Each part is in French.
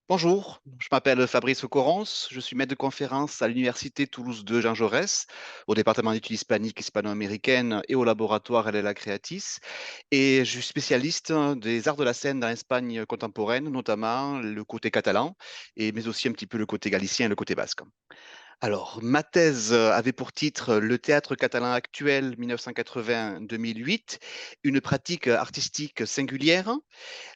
Bonjour, je m'appelle Fabrice Corrence, je suis maître de conférence à l'Université Toulouse 2 Jean Jaurès, au département d'études hispaniques hispano-américaines et au laboratoire LLA Creatis. Et je suis spécialiste des arts de la scène dans l'Espagne contemporaine, notamment le côté catalan, mais aussi un petit peu le côté galicien et le côté basque. Alors, ma thèse avait pour titre Le théâtre catalan actuel 1980-2008, une pratique artistique singulière,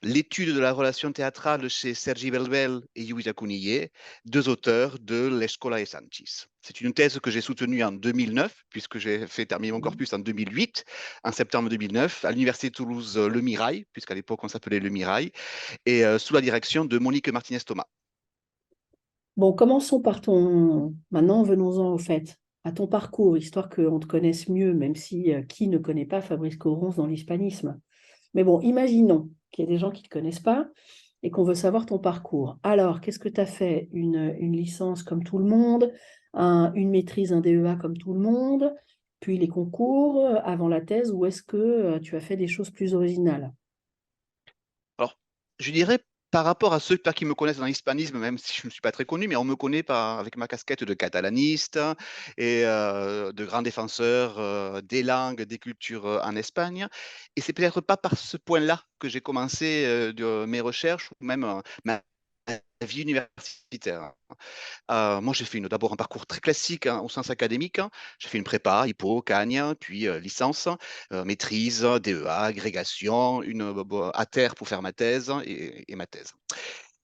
l'étude de la relation théâtrale chez Sergi Belbel et Lluís Cunillé, deux auteurs de l'Escola de Sanchis. C'est une thèse que j'ai soutenue en 2009, puisque j'ai fait terminer mon Mhm. corpus en 2008, en septembre 2009, à l'Université de Toulouse Le Mirail, puisqu'à l'époque on s'appelait Le Mirail, et sous la direction de Monique Martinez-Thomas. Bon, commençons par ton... Maintenant, venons-en au fait, à ton parcours, histoire qu'on te connaisse mieux, même si qui ne connaît pas Fabrice Coronce dans l'hispanisme. Mais bon, imaginons qu'il y ait des gens qui ne te connaissent pas et qu'on veut savoir ton parcours. Alors, qu'est-ce que tu as fait? Une licence comme tout le monde, une maîtrise, un DEA comme tout le monde, puis les concours avant la thèse, ou est-ce que tu as fait des choses plus originales? Alors, je dirais par rapport à ceux pas qui me connaissent dans l'hispanisme, même si je ne suis pas très connu, mais on me connaît avec ma casquette de catalaniste et de grand défenseur des langues, des cultures en Espagne. Et c'est peut-être pas par ce point-là que j'ai commencé mes recherches ou même ma vie universitaire. Moi, j'ai fait d'abord un parcours très classique au sens académique, hein. J'ai fait une prépa, Hippo, Cagne, puis licence, maîtrise, DEA, agrégation, une ATER pour faire ma thèse et ma thèse.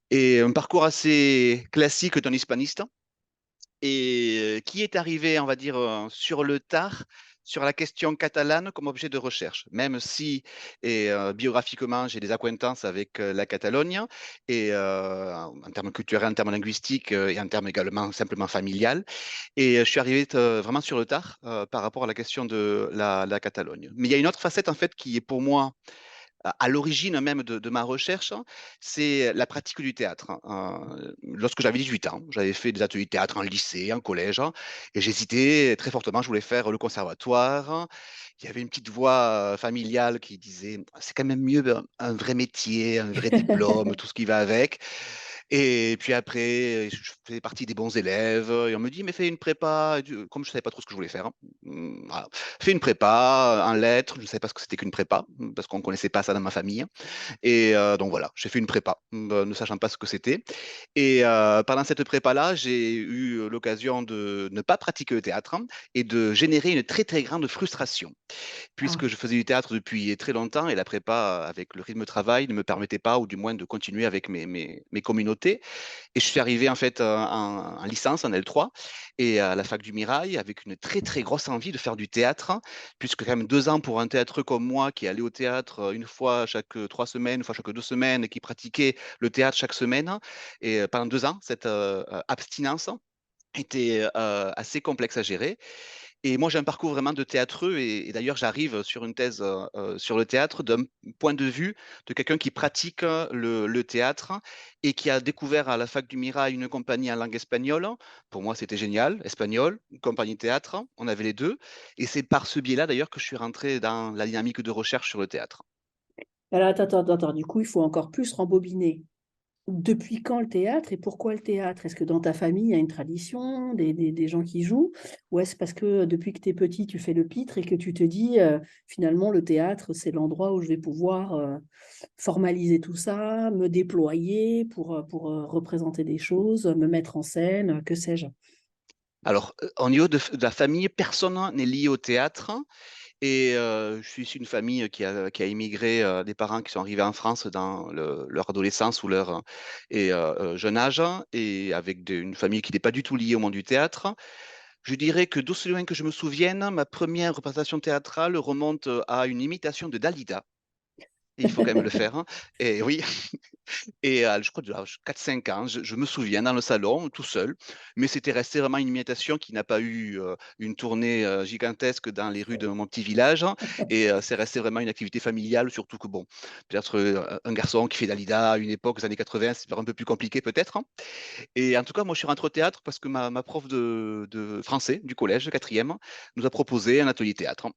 Et un parcours assez classique d'un hispaniste et qui est arrivé, on va dire, sur le tard sur la question catalane comme objet de recherche, même si biographiquement j'ai des acquaintances avec la Catalogne et en termes culturels, en termes linguistiques et en termes également simplement familial. Et je suis arrivé vraiment sur le tard par rapport à la question de la Catalogne. Mais il y a une autre facette en fait qui est pour moi à l'origine même de ma recherche, hein, c'est la pratique du théâtre, hein. Lorsque j'avais 18 ans, j'avais fait des ateliers de théâtre en lycée, en collège, hein, et j'hésitais très fortement. Je voulais faire le conservatoire, hein. Il y avait une petite voix familiale qui disait: «C'est quand même mieux un vrai métier, un vrai diplôme, tout ce qui va avec». Et puis après, je faisais partie des bons élèves et on me dit: «Mais fais une prépa», comme je ne savais pas trop ce que je voulais faire, hein. Voilà. Fais une prépa en lettres, je ne savais pas ce que c'était qu'une prépa, parce qu'on ne connaissait pas ça dans ma famille. Et donc voilà, j'ai fait une prépa, ne sachant pas ce que c'était. Et pendant cette prépa-là, j'ai eu l'occasion de ne pas pratiquer le théâtre, hein, et de générer une très, très grande frustration puisque Ah, je faisais du théâtre depuis très longtemps et la prépa, avec le rythme de travail, ne me permettait pas, ou du moins de continuer avec mes communautés. Et je suis arrivé en fait en licence, en L3, et à la fac du Mirail, avec une très très grosse envie de faire du théâtre, puisque quand même 2 ans pour un théâtre comme moi, qui allait au théâtre une fois chaque 3 semaines, une fois chaque 2 semaines, et qui pratiquait le théâtre chaque semaine, et pendant 2 ans, cette abstinence était assez complexe à gérer. Et moi, j'ai un parcours vraiment de théâtreux et d'ailleurs, j'arrive sur une thèse sur le théâtre d'un point de vue de quelqu'un qui pratique le théâtre et qui a découvert à la fac du Mirail une compagnie en langue espagnole. Pour moi, c'était génial, espagnol, une compagnie de théâtre, on avait les deux. Et c'est par ce biais-là, d'ailleurs, que je suis rentré dans la dynamique de recherche sur le théâtre. alors attends. Du coup, il faut encore plus rembobiner. Depuis quand le théâtre et pourquoi le théâtre? Est-ce que dans ta famille, il y a une tradition, des gens qui jouent? Ou est-ce parce que depuis que tu es petit, tu fais le pitre et que tu te dis, finalement, le théâtre, c'est l'endroit où je vais pouvoir formaliser tout ça, me déployer pour représenter des choses, me mettre en scène, que sais-je? Alors, au niveau de la famille, personne n'est lié au théâtre. Et je suis issu d'une famille qui a immigré, des parents qui sont arrivés en France dans leur adolescence ou leur jeune âge, et avec une famille qui n'est pas du tout liée au monde du théâtre. Je dirais que d'aussi loin que je me souvienne, ma première représentation théâtrale remonte à une imitation de Dalida. Et il faut quand même le faire, hein. Et oui. Et je crois de l'âge 4-5 ans, je me souviens dans le salon, tout seul, mais c'était resté vraiment une imitation qui n'a pas eu, une tournée, gigantesque dans les rues de mon petit village, hein. Et c'est resté vraiment une activité familiale, surtout que bon, peut-être, un garçon qui fait Dalida à une époque, aux années 80, c'est un peu plus compliqué peut-être, hein. Et en tout cas, moi, je suis rentré au théâtre parce que ma prof de français du collège, 4e, nous a proposé un atelier théâtre.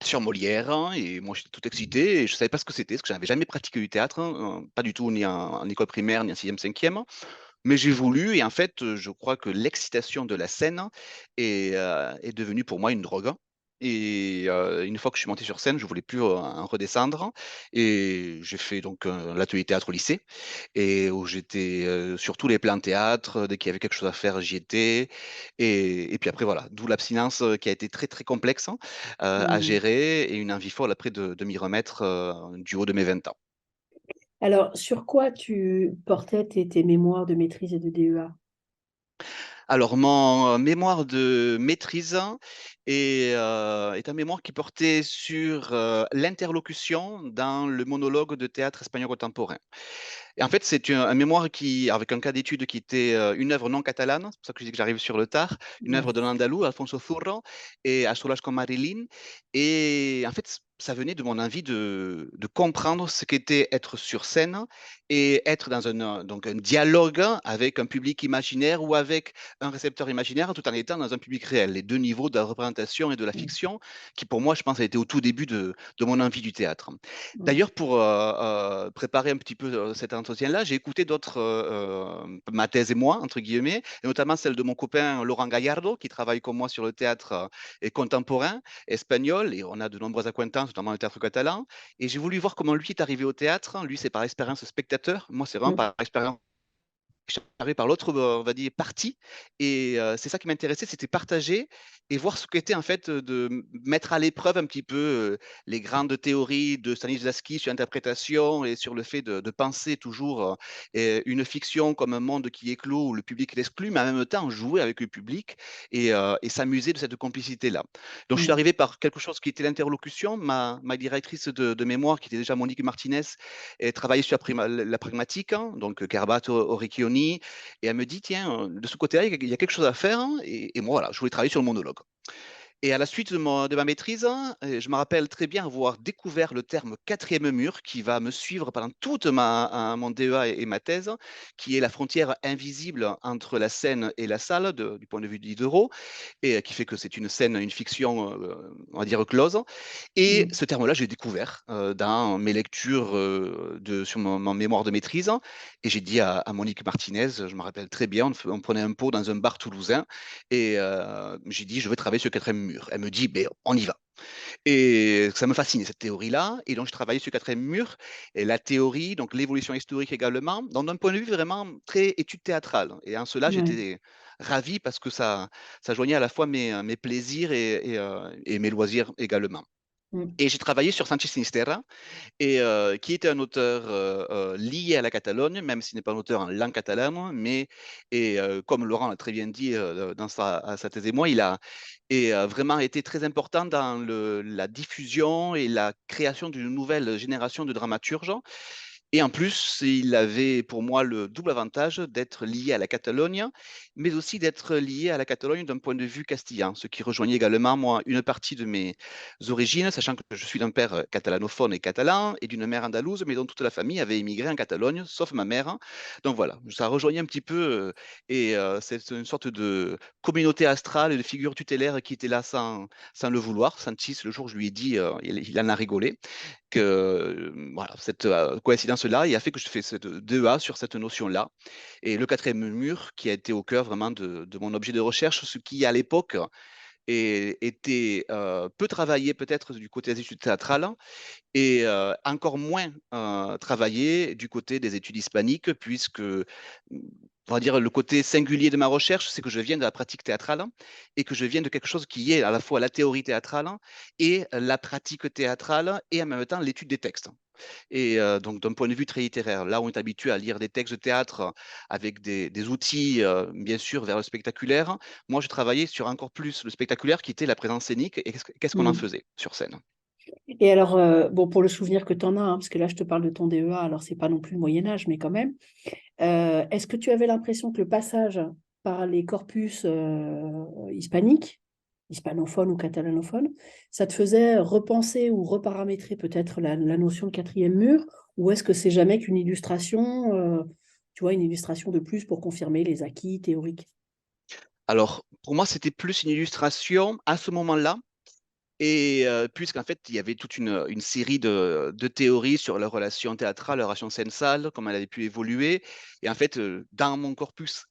sur Molière, hein, et moi j'étais tout excité et je savais pas ce que c'était, parce que j'avais jamais pratiqué du théâtre, hein, pas du tout ni en école primaire, ni en sixième, cinquième. Mais j'ai voulu et en fait, je crois que l'excitation de la scène est devenue pour moi une drogue, et une fois que je suis monté sur scène, je voulais plus, en redescendre, et j'ai fait donc, l'atelier théâtre au lycée, et où j'étais, sur tous les plans théâtre. Dès qu'il y avait quelque chose à faire, j'y étais, et puis après voilà, d'où l'abstinence, qui a été très, très complexe, à Mmh. gérer, et une envie folle après de m'y remettre, du haut de mes 20 ans. Alors, sur quoi tu portais tes mémoires de maîtrise et de DEA? Alors mon, mémoire de maîtrise est un mémoire qui portait sur, l'interlocution dans le monologue de théâtre espagnol contemporain. Et en fait, c'est un mémoire qui avec un cas d'étude qui était, une œuvre non catalane, c'est pour ça que je dis que j'arrive sur le tard, une œuvre Ouais. de l'andalou Alfonso Zurro et A solas con Marilyn, et en fait, ça venait de mon envie de comprendre ce qu'était être sur scène et être dans donc un dialogue avec un public imaginaire ou avec un récepteur imaginaire, tout en étant dans un public réel. Les 2 niveaux de la représentation et de la Mmh. fiction qui, pour moi, je pense, a été au tout début de mon envie du théâtre. Mmh. D'ailleurs, pour, préparer un petit peu, cet entretien-là, j'ai écouté d'autres, «ma thèse et moi» entre guillemets, et notamment celle de mon copain Laurent Gallardo, qui travaille comme moi sur le théâtre, et contemporain espagnol, et on a de nombreuses accointances, notamment le théâtre catalan, et j'ai voulu voir comment lui est arrivé au théâtre. Lui, c'est par expérience spectateur, moi, c'est vraiment Mmh. par expérience arrivé par l'autre, on va dire partie, et c'est ça qui m'intéressait, c'était partager et voir ce qu'était en fait, de mettre à l'épreuve un petit peu, les grandes théories de Stanislavski sur l'interprétation et sur le fait de penser toujours, une fiction comme un monde qui est clos où le public est exclu, mais en même temps jouer avec le public et s'amuser de cette complicité-là. Donc je suis Mmh. arrivé par quelque chose qui était l'interlocution. Ma directrice de mémoire, qui était déjà Monique Martinez, elle travaillait sur la pragmatique, hein, donc Kerbat, Orecchioni, et elle me dit: «Tiens, de ce côté-là, il y a quelque chose à faire», hein, et moi, voilà, je voulais travailler sur le monologue. Et à la suite de ma maîtrise, je me rappelle très bien avoir découvert le terme quatrième mur qui va me suivre pendant toute mon DEA et ma thèse, qui est la frontière invisible entre la scène et la salle du point de vue de Diderot, et qui fait que c'est une scène, une fiction, on va dire close. Et Mmh. ce terme-là, j'ai découvert, dans mes lectures, sur mon mémoire de maîtrise, et j'ai dit à Monique Martinez, je me rappelle très bien, on prenait un pot dans un bar toulousain, et j'ai dit: «Je veux travailler sur le quatrième mur». Elle me dit: «Beh, on y va». Et ça me fascinait cette théorie-là, et donc je travaillais sur le quatrième mur et la théorie, donc l'évolution historique également, donc d'un point de vue vraiment très étude théâtrale, et en cela, Ouais. j'étais ravi parce que ça joignait à la fois mes plaisirs et mes loisirs également. Mmh. Et j'ai travaillé sur Sanchis Sinisterra, et qui était un auteur, lié à la Catalogne, même s'il n'est pas un auteur en langue catalane, mais comme Laurent l'a très bien dit, dans sa thèse et moi, il a vraiment été très important dans la diffusion et la création d'une nouvelle génération de dramaturges, et en plus, il avait pour moi le double avantage d'être lié à la Catalogne, mais aussi d'être lié à la Catalogne d'un point de vue castillan, ce qui rejoignait également, moi, une partie de mes origines, sachant que je suis d'un père catalanophone et catalan, et d'une mère andalouse, mais dont toute la famille avait émigré en Catalogne, sauf ma mère. Donc voilà, ça rejoignait un petit peu, c'est une sorte de communauté astrale et de figure tutélaire qui était là sans le vouloir. Sanchis, le jour où je lui ai dit, il en a rigolé que, voilà, cette, coïncidence-là, il a fait que je fais cette 2A sur cette notion-là, et le quatrième mur qui a été au cœur vraiment de mon objet de recherche, ce qui à l'époque était, peu travaillé peut-être du côté des études théâtrales, et encore moins, travaillé du côté des études hispaniques, puisque, on va dire le côté singulier de ma recherche, c'est que je viens de la pratique théâtrale et que je viens de quelque chose qui est à la fois la théorie théâtrale et la pratique théâtrale, et en même temps l'étude des textes, et donc d'un point de vue très littéraire, là où on est habitué à lire des textes de théâtre avec des outils, bien sûr vers le spectaculaire, moi je travaillais sur encore plus le spectaculaire qui était la présence scénique, et qu'est-ce qu'on en Mmh. faisait sur scène. Et alors, bon, pour le souvenir que tu en as, hein, parce que là, je te parle de ton DEA, alors c'est pas non plus le Moyen Âge, mais quand même. Est-ce que tu avais l'impression que le passage par les corpus hispaniques, hispanophones ou catalanophones, ça te faisait repenser ou reparamétrer peut-être la notion de quatrième mur, ou est-ce que c'est jamais qu'une illustration, tu vois, une illustration de plus pour confirmer les acquis théoriques? Alors, pour moi, c'était plus une illustration à ce moment-là, Et puisqu'en fait, il y avait toute une série de théories sur la relation théâtrale, la relation scène-salle, comment elle avait pu évoluer. Et en fait, dans mon corpus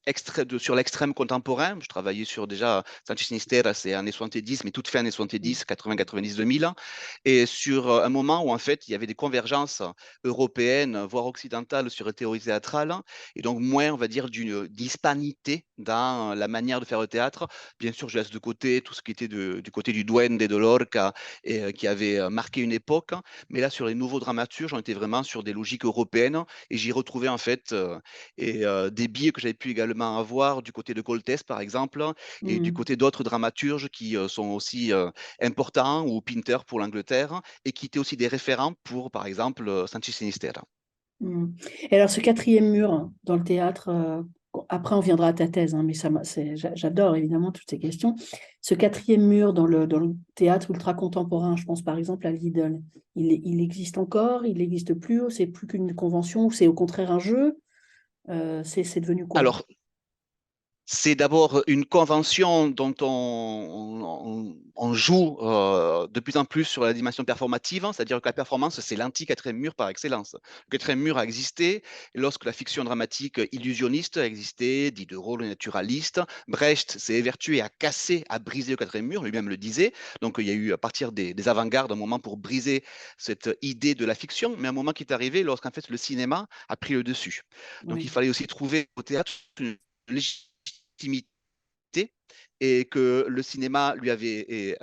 sur l'extrême contemporain, je travaillais sur déjà Sanchez Sinistera, c'est années 70, mais toute fin années 70, 80, 90, 2000. Et sur un moment où en fait, il y avait des convergences européennes, voire occidentales sur les théories théâtrales, et donc moins, on va dire, d'une d'hispanité dans la manière de faire le théâtre. Bien sûr, je laisse de côté tout ce qui était du côté du Duende de Lorca et qui avait marqué une époque. Mais là, sur les nouveaux dramaturges, on était vraiment sur des logiques européennes et j'y retrouvais en fait des billes que j'avais pu également avoir du côté de Coltès, par exemple, et du Mm. côté d'autres dramaturges qui sont aussi importants, ou Pinter pour l'Angleterre, et qui étaient aussi des référents pour, par exemple, Sanchez Sinistera. Mm. Et alors, ce quatrième mur hein, dans le théâtre, après on viendra à ta thèse, hein, mais j'adore évidemment toutes ces questions. Ce quatrième mur dans le théâtre ultra-contemporain, je pense par exemple à Lidl, il existe encore, il n'existe plus, c'est plus qu'une convention, c'est au contraire un jeu, c'est devenu quoi? Alors, c'est d'abord une convention dont on joue de plus en plus sur la dimension performative, hein, c'est-à-dire que la performance, c'est l'anti-quatrième mur par excellence. Le quatrième mur a existé lorsque la fiction dramatique illusionniste a existé, Diderot, le naturaliste. Brecht s'est évertué à casser, à briser le quatrième mur, lui-même le disait. Donc il y a eu à partir des avant-gardes un moment pour briser cette idée de la fiction, mais un moment qui est arrivé lorsqu'en fait le cinéma a pris le dessus. Donc il Oui. fallait aussi trouver au théâtre une légitimité et que le cinéma lui avait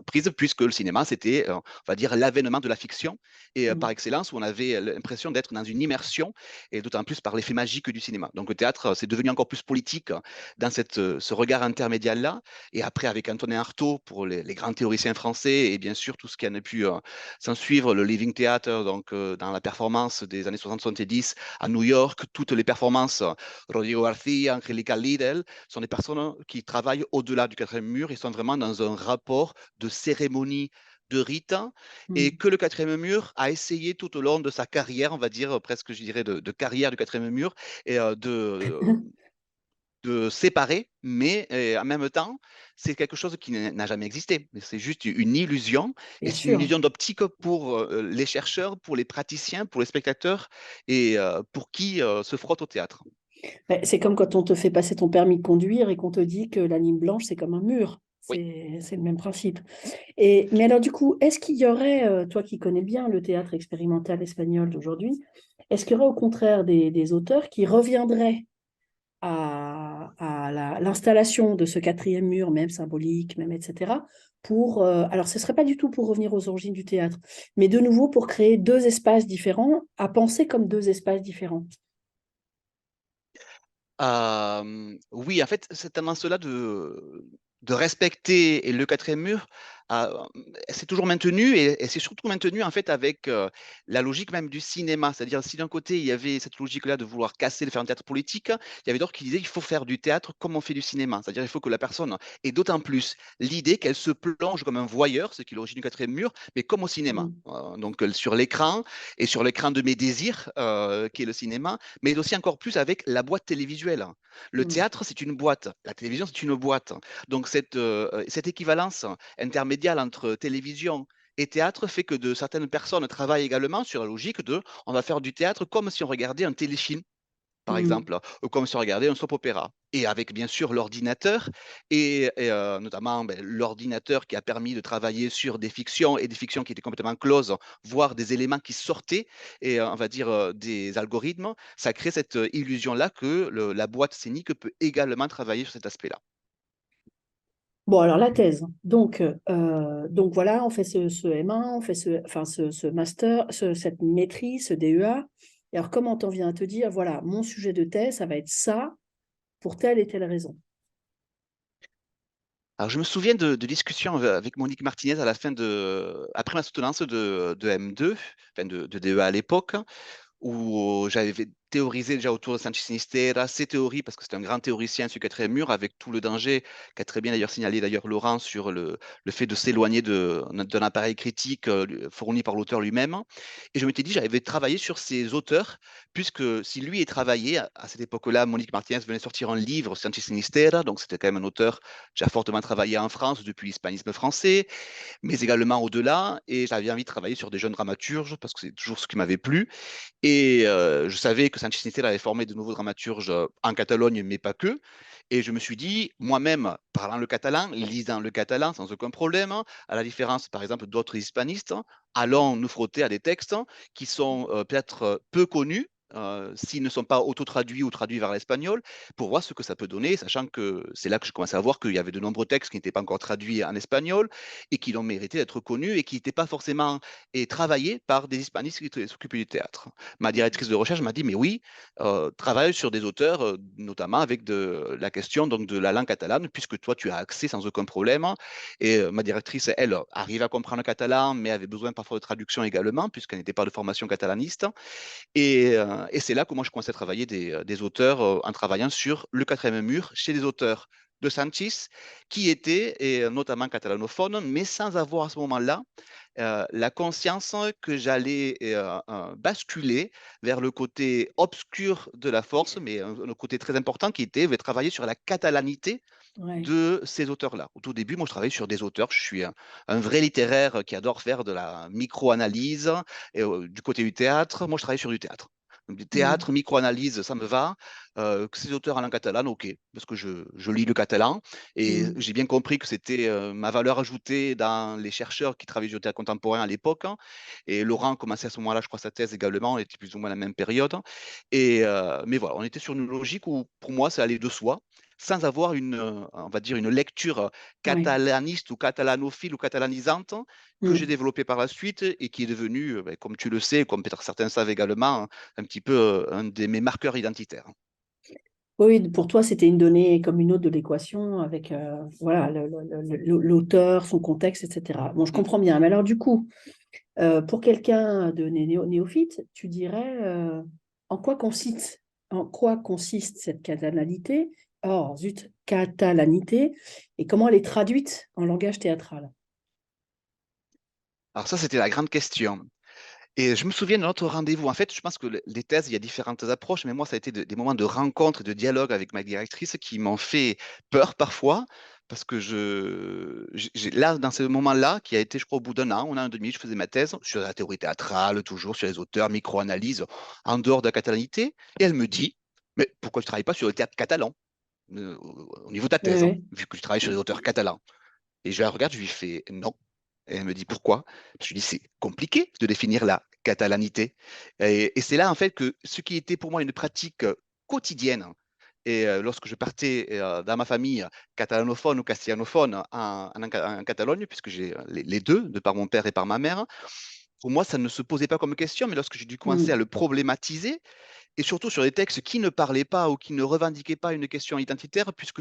prise, puisque le cinéma, c'était, on va dire, l'avènement de la fiction, et par Mm. excellence, où on avait l'impression d'être dans une immersion, et d'autant plus par l'effet magique du cinéma. Donc le théâtre, c'est devenu encore plus politique dans ce regard intermédiaire-là, et après, avec Antonin Artaud, pour les grands théoriciens français, et bien sûr, tout ce qui en a pu s'en suivre, le Living Theater, donc dans la performance des années 60-70 à New York, toutes les performances, Rodrigo Garcia, Angelica Lidl, sont des personnes qui travaillent au-delà du quatrième mur et sont vraiment dans un rapport de cérémonie, de rite, et Mm. que le quatrième mur a essayé tout au long de sa carrière, on va dire presque, je dirais, de carrière du quatrième mur, et de séparer, mais en même temps, c'est quelque chose qui n'a jamais existé. C'est juste une illusion, et Bien c'est une sûr. illusion d'optique pour les chercheurs, pour les praticiens, pour les spectateurs, et pour qui se frotte au théâtre. Ben, c'est comme quand on te fait passer ton permis de conduire et qu'on te dit que la ligne blanche, c'est comme un mur. Oui. C'est le même principe. Mais alors, du coup, est-ce qu'il y aurait, toi qui connais bien le théâtre expérimental espagnol d'aujourd'hui, est-ce qu'il y aurait au contraire des auteurs qui reviendraient à l'installation de ce quatrième mur, même symbolique, même etc., alors ce ne serait pas du tout pour revenir aux origines du théâtre, mais de nouveau pour créer deux espaces différents, à penser comme deux espaces différents. Oui, en fait, cette tendance-là de respecter et le quatrième mur, c'est toujours maintenu, et c'est surtout maintenu en fait avec la logique même du cinéma. C'est-à-dire, si d'un côté il y avait cette logique-là de vouloir casser, de faire un théâtre politique, il y avait d'autres qui disaient qu'il faut faire du théâtre comme on fait du cinéma. C'est-à-dire, il faut que la personne ait d'autant plus l'idée qu'elle se plonge comme un voyeur, ce qui est l'origine du quatrième mur, mais comme au cinéma. Mm, Donc sur l'écran, et sur l'écran de mes désirs, qui est le cinéma, mais aussi encore plus avec la boîte télévisuelle. Le mm, théâtre, c'est une boîte. La télévision, c'est une boîte. Donc, cette équivalence intermédiaire entre télévision et théâtre fait que certaines personnes travaillent également sur la logique de on va faire du théâtre comme si on regardait un téléfilm, par mm. exemple, ou comme si on regardait un soap-opéra. Et avec bien sûr l'ordinateur, et notamment l'ordinateur qui a permis de travailler sur des fictions, et des fictions qui étaient complètement closes, voire des éléments qui sortaient, et on va dire des algorithmes, ça crée cette illusion-là que la boîte scénique peut également travailler sur cet aspect-là. Bon, alors la thèse. Donc voilà, on fait ce M1, on fait ce master, cette maîtrise, ce DEA. Et alors, comment t'en viens à te dire, voilà, mon sujet de thèse, ça va être ça pour telle et telle raison. Alors, je me souviens de discussions avec Monique Martinez après ma soutenance de M2, enfin de DEA à l'époque, où j'avais théorisé déjà autour de Sanchez Sinistera, ses théories, parce que c'est un grand théoricien sur le quatrième mur, avec tout le danger qu'a très bien d'ailleurs signalé d'ailleurs Laurent sur le fait de s'éloigner d'un appareil critique fourni par l'auteur lui-même. Et je m'étais dit, j'avais travaillé sur ces auteurs, puisque si lui est travaillé, à cette époque-là, Monique Martinez venait sortir un livre, Sanchez Sinistera, donc c'était quand même un auteur déjà fortement travaillé en France depuis l'hispanisme français, mais également au-delà, et j'avais envie de travailler sur des jeunes dramaturges, parce que c'est toujours ce qui m'avait plu. Et je savais que Sanchez Nitel avait formé de nouveaux dramaturges en Catalogne, mais pas que. Et je me suis dit, moi-même, parlant le catalan, lisant le catalan sans aucun problème, à la différence, par exemple, d'autres hispanistes, allons nous frotter à des textes qui sont peut-être peu connus, s'ils ne sont pas auto-traduits ou traduits vers l'espagnol, pour voir ce que ça peut donner, sachant que c'est là que je commençais à voir qu'il y avait de nombreux textes qui n'étaient pas encore traduits en espagnol et qui l'ont mérité d'être connus et qui n'étaient pas forcément travaillés par des hispanistes qui s'occupaient du théâtre. Ma directrice de recherche m'a dit, mais oui, travaille sur des auteurs, notamment avec la question donc, de la langue catalane, puisque toi, tu as accès sans aucun problème. Et ma directrice, elle, arrive à comprendre le catalan, mais avait besoin parfois de traduction également, puisqu'elle n'était pas de formation catalaniste. Et c'est là que moi, je commençais à travailler des auteurs en travaillant sur le quatrième mur, chez des auteurs de Sanchez, qui étaient et, notamment catalanophones, mais sans avoir à ce moment-là la conscience que j'allais basculer vers le côté obscur de la force, mais un côté très important qui était de travailler sur la catalanité Ouais. de ces auteurs-là. Au tout début, moi, je travaille sur des auteurs. Je suis un vrai littéraire qui adore faire de la micro-analyse du côté du théâtre. Moi, je travaille sur du théâtre. Donc, du Mm. théâtre, micro-analyse, ça me va. Que ces auteurs en langue catalane, ok, parce que je lis le catalan et Mm. j'ai bien compris que c'était ma valeur ajoutée dans les chercheurs qui travaillaient sur le théâtre contemporain à l'époque. Et Laurent commençait à ce moment-là, je crois, sa thèse également, on était plus ou moins à la même période. Mais voilà, on était sur une logique où, pour moi, ça allait de soi sans avoir on va dire, une lecture Ouais. catalaniste ou catalanophile ou catalanisante que j'ai Mm. développée par la suite et qui est devenue, ben, comme tu le sais, comme peut-être certains savent également, un petit peu un de mes marqueurs identitaires. Oui, pour toi, c'était une donnée comme une autre de l'équation avec voilà, l'auteur, son contexte, etc. Bon, je Mm. comprends bien. Mais alors, du coup, pour quelqu'un de néophyte, tu dirais en quoi consiste cette catalanité? Or, zut, catalanité, et comment elle est traduite en langage théâtral? Alors ça, c'était la grande question. Et je me souviens de notre rendez-vous. En fait, je pense que les thèses, il y a différentes approches, mais moi, ça a été des moments de rencontre et de dialogue avec ma directrice qui m'ont fait peur parfois, parce que là, dans ce moment-là, qui a été, je crois, au bout d'un an, un an et demi, je faisais ma thèse sur la théorie théâtrale, toujours sur les auteurs, micro-analyse, en dehors de la catalanité. Et elle me dit, mais pourquoi tu ne travailles pas sur le théâtre catalan au niveau de ta thèse, hein, Oui, vu que tu travailles sur les auteurs catalans? Et je la regarde, je lui fais non. Et elle me dit pourquoi? Je lui dis c'est compliqué de définir la catalanité. Et c'est là en fait que ce qui était pour moi une pratique quotidienne, et lorsque je partais dans ma famille catalanophone ou castillanophone en Catalogne, puisque j'ai les deux, de par mon père et par ma mère, pour moi ça ne se posait pas comme question, mais lorsque j'ai dû commencer à mm, le problématiser, et surtout sur les textes qui ne parlaient pas ou qui ne revendiquaient pas une question identitaire, puisque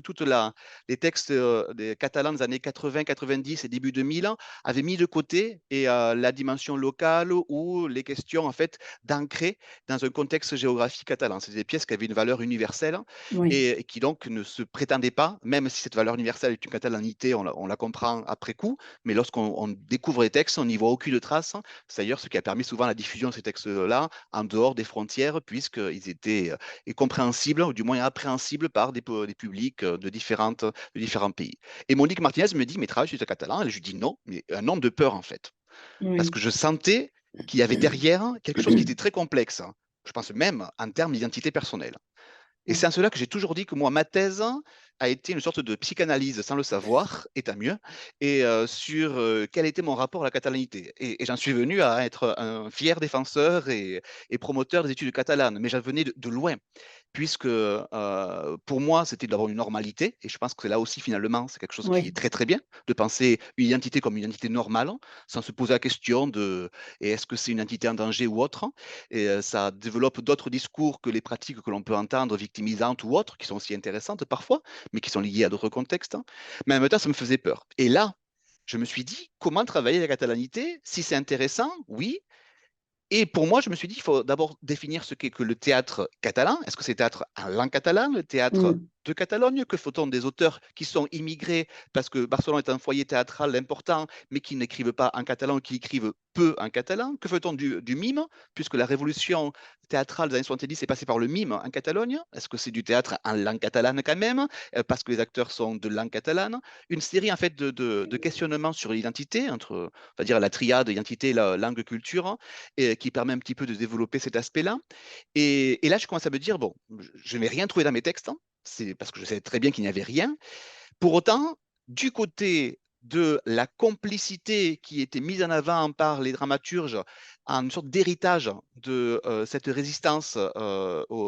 les textes des catalans des années 80, 90 et début 2000 avaient mis de côté la dimension locale ou les questions en fait d'ancrer dans un contexte géographique catalan. C'était des pièces qui avaient une valeur universelle oui, et qui donc ne se prétendaient pas, même si cette valeur universelle est une catalanité, on la comprend après coup, mais lorsqu'on découvre les textes, on n'y voit aucune trace. C'est d'ailleurs ce qui a permis souvent la diffusion de ces textes-là en dehors des frontières, puisqu'ils étaient compréhensibles, ou du moins appréhensibles par des publics de différents pays. Et Monique Martinez me dit, mais travaille sur le catalan, et je lui dis non, mais un nombre de peur en fait, parce oui. que je sentais qu'il y avait derrière quelque chose qui était très complexe, hein. Je pense même en termes d'identité personnelle. Et c'est en cela que j'ai toujours dit que moi, ma thèse a été une sorte de psychanalyse sans le savoir, et tant mieux, et sur quel était mon rapport à la catalanité. Et j'en suis venu à être un fier défenseur et promoteur des études catalanes, mais j'en venais de loin, puisque pour moi, c'était d'avoir une normalité, et je pense que là aussi, finalement, c'est quelque chose qui est Oui, très très bien, de penser une identité comme une identité normale, sans se poser la question de et est-ce que c'est une identité en danger ou autre. Et ça développe d'autres discours que les pratiques que l'on peut entendre, victimisantes ou autres, qui sont aussi intéressantes parfois, mais qui sont liées à d'autres contextes. Mais en même temps, ça me faisait peur. Et là, je me suis dit, comment travailler la catalanité? Si c'est intéressant, oui, Et pour moi, je me suis dit, il faut d'abord définir ce qu'est que le théâtre catalan. Est-ce que c'est le théâtre en langue catalane, le théâtre Mm. de Catalogne? Que faut-on des auteurs qui sont immigrés parce que Barcelone est un foyer théâtral important, mais qui n'écrivent pas en catalan, qui écrivent peu en catalan? Que fait-on du mime, puisque la révolution théâtrale des années 70 est passée par le mime en Catalogne? Est-ce que c'est du théâtre en langue catalane quand même, parce que les acteurs sont de langue catalane? Une série en fait de questionnements sur l'identité, entre, on va dire, la triade identité, la langue, culture, et qui permet un petit peu de développer cet aspect-là. Et là, je commence à me dire, bon, je n'ai rien trouvé dans mes textes, hein, c'est parce que je savais très bien qu'il n'y avait rien. Pour autant, du côté de la complicité qui était mise en avant par les dramaturges en une sorte d'héritage de cette résistance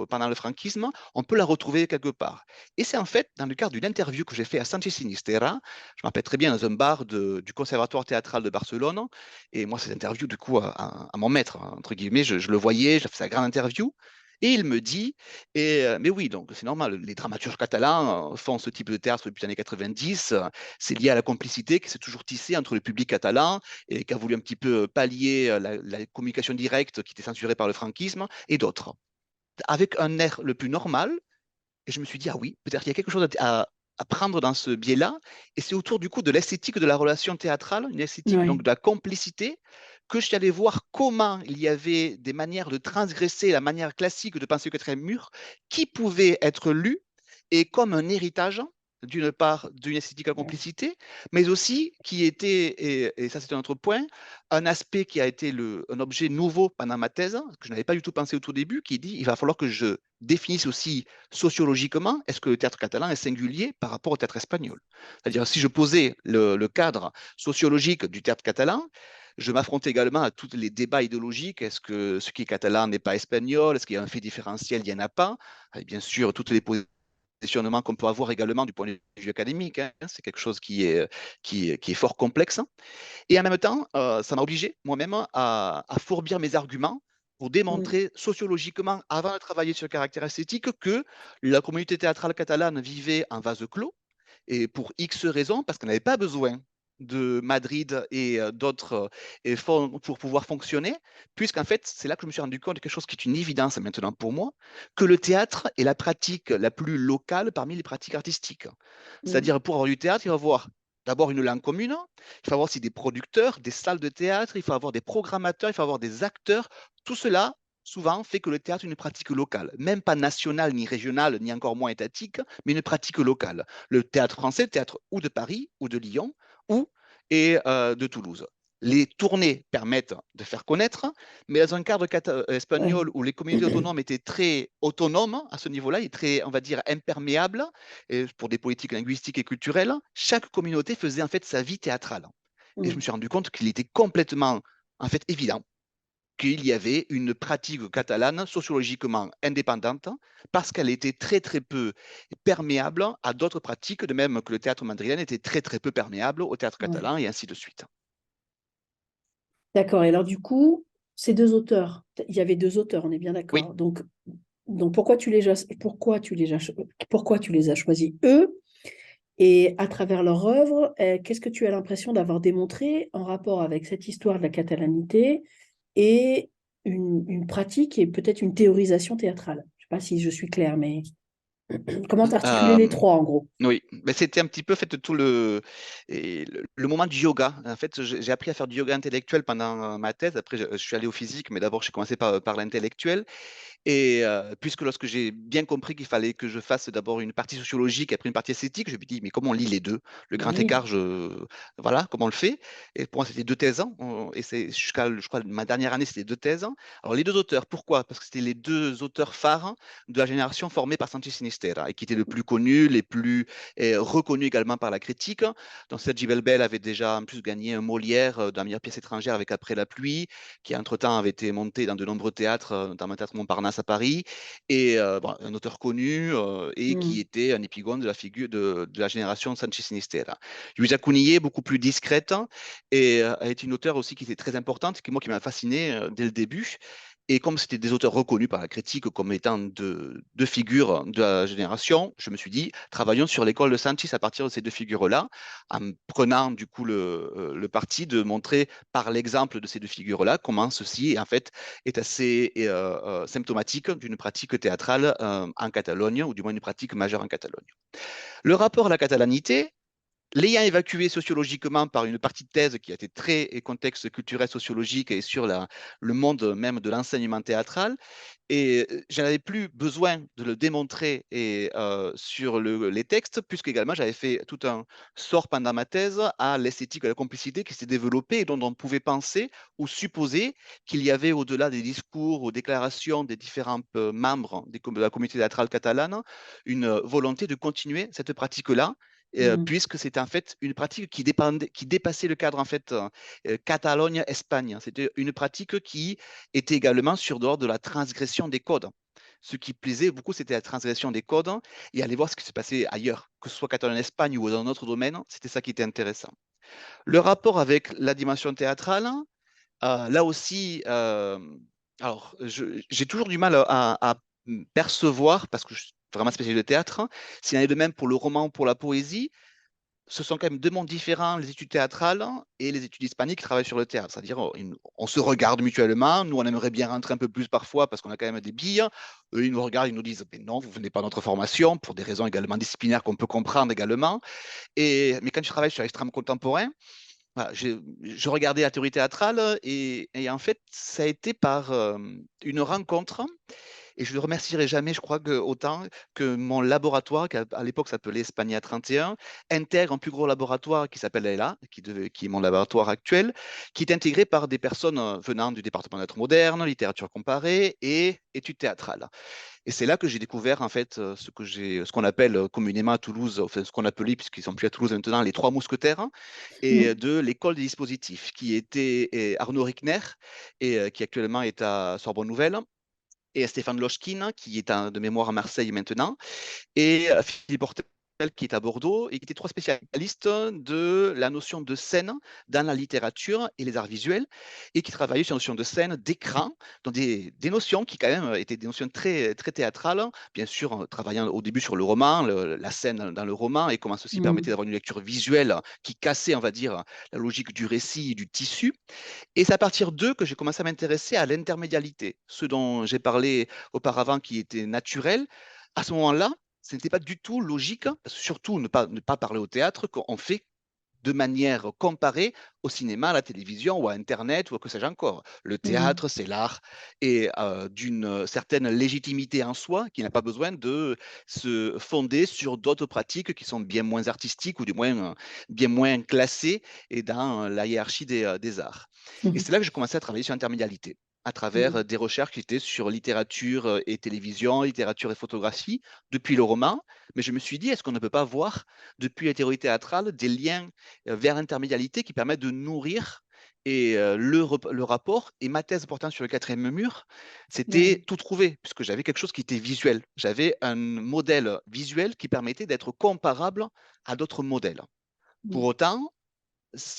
pendant le franquisme, on peut la retrouver quelque part. Et c'est en fait dans le cadre d'une interview que j'ai fait à Sanchez Sinistera, je m'appelle très bien dans un bar du Conservatoire théâtral de Barcelone, et moi cette interview du coup à mon maître, hein, entre guillemets, je le voyais, j'ai fait sa grande interview, et il me dit, mais oui, donc c'est normal, les dramaturges catalans font ce type de théâtre depuis les années 90, c'est lié à la complicité qui s'est toujours tissée entre le public catalan et qui a voulu un petit peu pallier la communication directe qui était censurée par le franquisme et d'autres. Avec un air le plus normal, et je me suis dit, ah oui, peut-être qu'il y a quelque chose à prendre dans ce biais-là. Et c'est autour du coup de l'esthétique de la relation théâtrale, une esthétique donc Ouais. de la complicité, que je suis allé voir comment il y avait des manières de transgresser la manière classique de penser que très mûr, qui pouvaient être lues et comme un héritage d'une part d'une esthétique à complicité, mais aussi qui était, et ça c'est un autre point, un aspect qui a été un objet nouveau pendant ma thèse, que je n'avais pas du tout pensé au tout début, qui dit il va falloir que je définisse aussi sociologiquement, est-ce que le théâtre catalan est singulier par rapport au théâtre espagnol? C'est-à-dire, si je posais le cadre sociologique du théâtre catalan, je m'affrontais également à tous les débats idéologiques. Est-ce que ce qui est catalan n'est pas espagnol? Est-ce qu'il y a un fait différentiel? Il n'y en a pas. Et bien sûr, toutes les positionnements qu'on peut avoir également du point de vue académique, hein. C'est quelque chose qui est fort complexe. Et en même temps, ça m'a obligé moi-même à fourbir mes arguments pour Mm. démontrer sociologiquement, avant de travailler sur le caractère esthétique, que la communauté théâtrale catalane vivait en vase clos, et pour X raisons, parce qu'on n'avait pas besoin de Madrid et d'autres fonds pour pouvoir fonctionner, puisqu'en fait, c'est là que je me suis rendu compte de quelque chose qui est une évidence maintenant pour moi, que le théâtre est la pratique la plus locale parmi les pratiques artistiques. Mm. C'est-à-dire, pour avoir du théâtre, il va y avoir d'abord une langue commune, il faut avoir aussi des producteurs, des salles de théâtre, il faut avoir des programmateurs, il faut avoir des acteurs. Tout cela, souvent, fait que le théâtre est une pratique locale, même pas nationale, ni régionale, ni encore moins étatique, mais une pratique locale. Le théâtre français, le théâtre ou de Paris, ou de Lyon, ou de Toulouse. Les tournées permettent de faire connaître, mais dans un cadre Ouais. espagnol où les communautés autonomes étaient très autonomes à ce niveau-là, et très, on va dire, imperméables, et pour des politiques linguistiques et culturelles, chaque communauté faisait en fait sa vie théâtrale. Et je me Mm. suis rendu compte qu'il était complètement, en fait, évident qu'il y avait une pratique catalane sociologiquement indépendante parce qu'elle était très très peu perméable à d'autres pratiques, de même que le théâtre madrilène était très très peu perméable au théâtre Ouais. catalan et ainsi de suite. D'accord. Et alors, du coup, ces deux auteurs, il y avait deux auteurs, on est bien Oui. d'accord. Donc pourquoi tu les as choisis eux? Et à travers leur œuvre, qu'est-ce que tu as l'impression d'avoir démontré en rapport avec cette histoire de la catalanité et une pratique et peut-être une théorisation théâtrale? Je ne sais pas si je suis claire, mais comment t'articuler les Euh, trois en gros? Oui, mais c'était un petit peu fait tout le moment du yoga. En fait, j'ai appris à faire du yoga intellectuel pendant ma thèse. Après, je suis allé au physique, mais d'abord, j'ai commencé par l'intellectuel. Et puisque lorsque j'ai bien compris qu'il fallait que je fasse d'abord une partie sociologique et après une partie esthétique, je me dis, mais comment on lit les deux? Le Ben grand oui. écart, voilà, comment on le fait? Et pour moi, c'était deux thèses, hein, et c'est jusqu'à, je crois, ma dernière année, c'était deux thèses, hein. Alors, les deux auteurs, pourquoi? Parce que c'était les deux auteurs phares de la génération formée par Sanchez Sinistera et qui étaient les plus connus, les plus reconnus également par la critique. Donc, Sergi Belbel avait déjà en plus gagné un Molière de la meilleure pièce étrangère avec Après la pluie, qui entre-temps avait été monté dans de nombreux théâtres, notamment le théâtre Montparnasse à Paris, et bon, un auteur connu et qui Mm. était un épigone de la figure de la génération Sanchez Sinistera. Luisa Cunillé, beaucoup plus discrète, et a été une auteure aussi qui était très importante, qui moi qui m'a fasciné dès le début. Et comme c'était des auteurs reconnus par la critique comme étant deux figures de la génération, je me suis dit, travaillons sur l'école de Santis à partir de ces deux figures-là, en prenant du coup le parti de montrer par l'exemple de ces deux figures-là comment ceci en fait est assez symptomatique d'une pratique théâtrale en Catalogne, ou du moins une pratique majeure en Catalogne. Le rapport à la catalanité, l'ayant évacué sociologiquement par une partie de thèse qui a été très et contexte culturel sociologique et sur le monde même de l'enseignement théâtral, et je n'avais plus besoin de le démontrer sur les textes, puisque également j'avais fait tout un sort pendant ma thèse à l'esthétique de la complicité qui s'est développée et dont on pouvait penser ou supposer qu'il y avait au-delà des discours ou déclarations des différents membres de la communauté théâtrale catalane une volonté de continuer cette pratique-là, Mm. puisque c'était en fait une pratique qui dépassait le cadre en fait Catalogne-Espagne. C'était une pratique qui était également sur dehors de la transgression des codes. Ce qui plaisait beaucoup, c'était la transgression des codes et aller voir ce qui se passait ailleurs, que ce soit Catalogne-Espagne ou dans un autre domaine, c'était ça qui était intéressant. Le rapport avec la dimension théâtrale, là aussi, alors j'ai toujours du mal à percevoir, parce que je suis vraiment spécialiste de théâtre, s'il y en est de même pour le roman ou pour la poésie, ce sont quand même deux mondes différents, les études théâtrales et les études hispaniques qui travaillent sur le théâtre. C'est-à-dire, on se regarde mutuellement. Nous, on aimerait bien rentrer un peu plus parfois parce qu'on a quand même des billes. Eux, ils nous regardent, ils nous disent, mais non, vous venez pas à notre formation, pour des raisons également disciplinaires qu'on peut comprendre également. Mais quand je travaille sur l'extrême contemporain, voilà, je regardais la théorie théâtrale et en fait, ça a été par une rencontre et je ne le remercierai jamais, je crois, autant que mon laboratoire, qui à l'époque s'appelait Espagna 31, intègre un plus gros laboratoire qui s'appelle ELA, qui est mon laboratoire actuel, qui est intégré par des personnes venant du département d'être moderne, littérature comparée et études théâtrales. Et c'est là que j'ai découvert en fait ce qu'on appelle communément à Toulouse, enfin ce qu'on appelait, puisqu'ils sont plus à Toulouse maintenant, les trois mousquetaires, et Mm. de l'école des dispositifs, qui était Arnaud Rickner, et qui actuellement est à Sorbonne Nouvelle, et Stéphane Lochkin, qui est de mémoire à Marseille maintenant, et Philippe Hortel, qui est à Bordeaux, et qui étaient trois spécialistes de la notion de scène dans la littérature et les arts visuels, et qui travaillaient sur la notion de scène, d'écran, donc des notions qui quand même étaient des notions très, très théâtrales, bien sûr, travaillant au début sur le roman, la scène dans le roman, et comment ceci permettait Mm. d'avoir une lecture visuelle qui cassait, on va dire, la logique du récit et du tissu. Et c'est à partir d'eux que j'ai commencé à m'intéresser à l'intermédialité, ce dont j'ai parlé auparavant qui était naturel. À ce moment-là, ce n'était pas du tout logique, surtout ne pas parler au théâtre, qu'on fait de manière comparée au cinéma, à la télévision ou à Internet ou à que sais-je encore. Le Mm. théâtre, c'est l'art et d'une certaine légitimité en soi qui n'a pas besoin de se fonder sur d'autres pratiques qui sont bien moins artistiques ou du moins bien moins classées et dans la hiérarchie des arts. Et Mm. c'est là que j'ai commencé à travailler sur l'intermédialité à travers Mm. des recherches qui étaient sur littérature et télévision, littérature et photographie, depuis le roman. Mais je me suis dit, est-ce qu'on ne peut pas voir, depuis la théorie théâtrale, des liens vers l'intermédialité qui permet de nourrir le rapport. Et ma thèse portant sur le quatrième mur, Ouais. c'était tout trouver, puisque j'avais quelque chose qui était visuel. J'avais un modèle visuel qui permettait d'être comparable à d'autres modèles. Pour Mm. autant,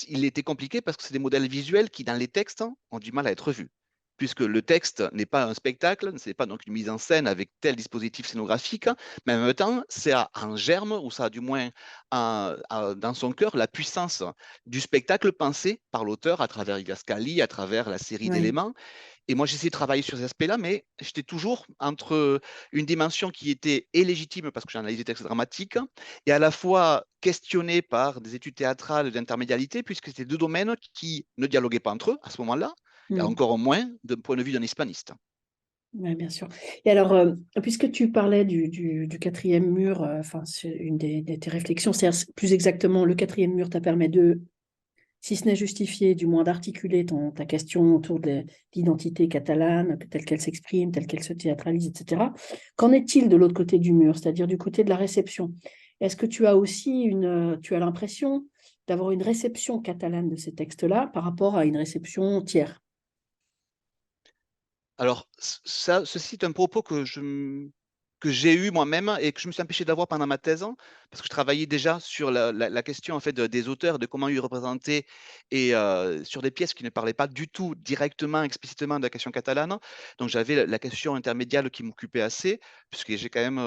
il était compliqué parce que c'est des modèles visuels qui, dans les textes, ont du mal à être vus. Puisque le texte n'est pas un spectacle, ce n'est pas donc une mise en scène avec tel dispositif scénographique, mais en même temps, c'est en germe, ou ça a du moins dans son cœur la puissance du spectacle pensé par l'auteur à travers Igascali, à travers la série Ouais. d'éléments. Et moi, j'essayais de travailler sur ces aspects-là, mais j'étais toujours entre une dimension qui était légitime parce que j'analyse des textes dramatiques et à la fois questionnée par des études théâtrales d'intermédialité, puisque c'était deux domaines qui ne dialoguaient pas entre eux à ce moment-là, et Mm. encore moins d'un point de vue d'un hispaniste. Ouais, bien sûr. Et alors, puisque tu parlais du quatrième mur, enfin, c'est une de tes réflexions, c'est plus exactement le quatrième mur t'a permis de, si ce n'est justifié, du moins d'articuler ta question autour de l'identité catalane, telle qu'elle s'exprime, telle qu'elle se théâtralise, etc. Qu'en est-il de l'autre côté du mur, c'est-à-dire du côté de la réception? Est-ce que tu as aussi tu as l'impression d'avoir une réception catalane de ces textes-là par rapport à une réception tiers? Alors, ceci est un propos que que j'ai eu moi-même et que je me suis empêché d'avoir pendant ma thèse, parce que je travaillais déjà sur la question en fait des auteurs, de comment ils représentaient, et sur des pièces qui ne parlaient pas du tout directement, explicitement de la question catalane. Donc j'avais la question intermédiaire qui m'occupait assez, puisque j'ai quand même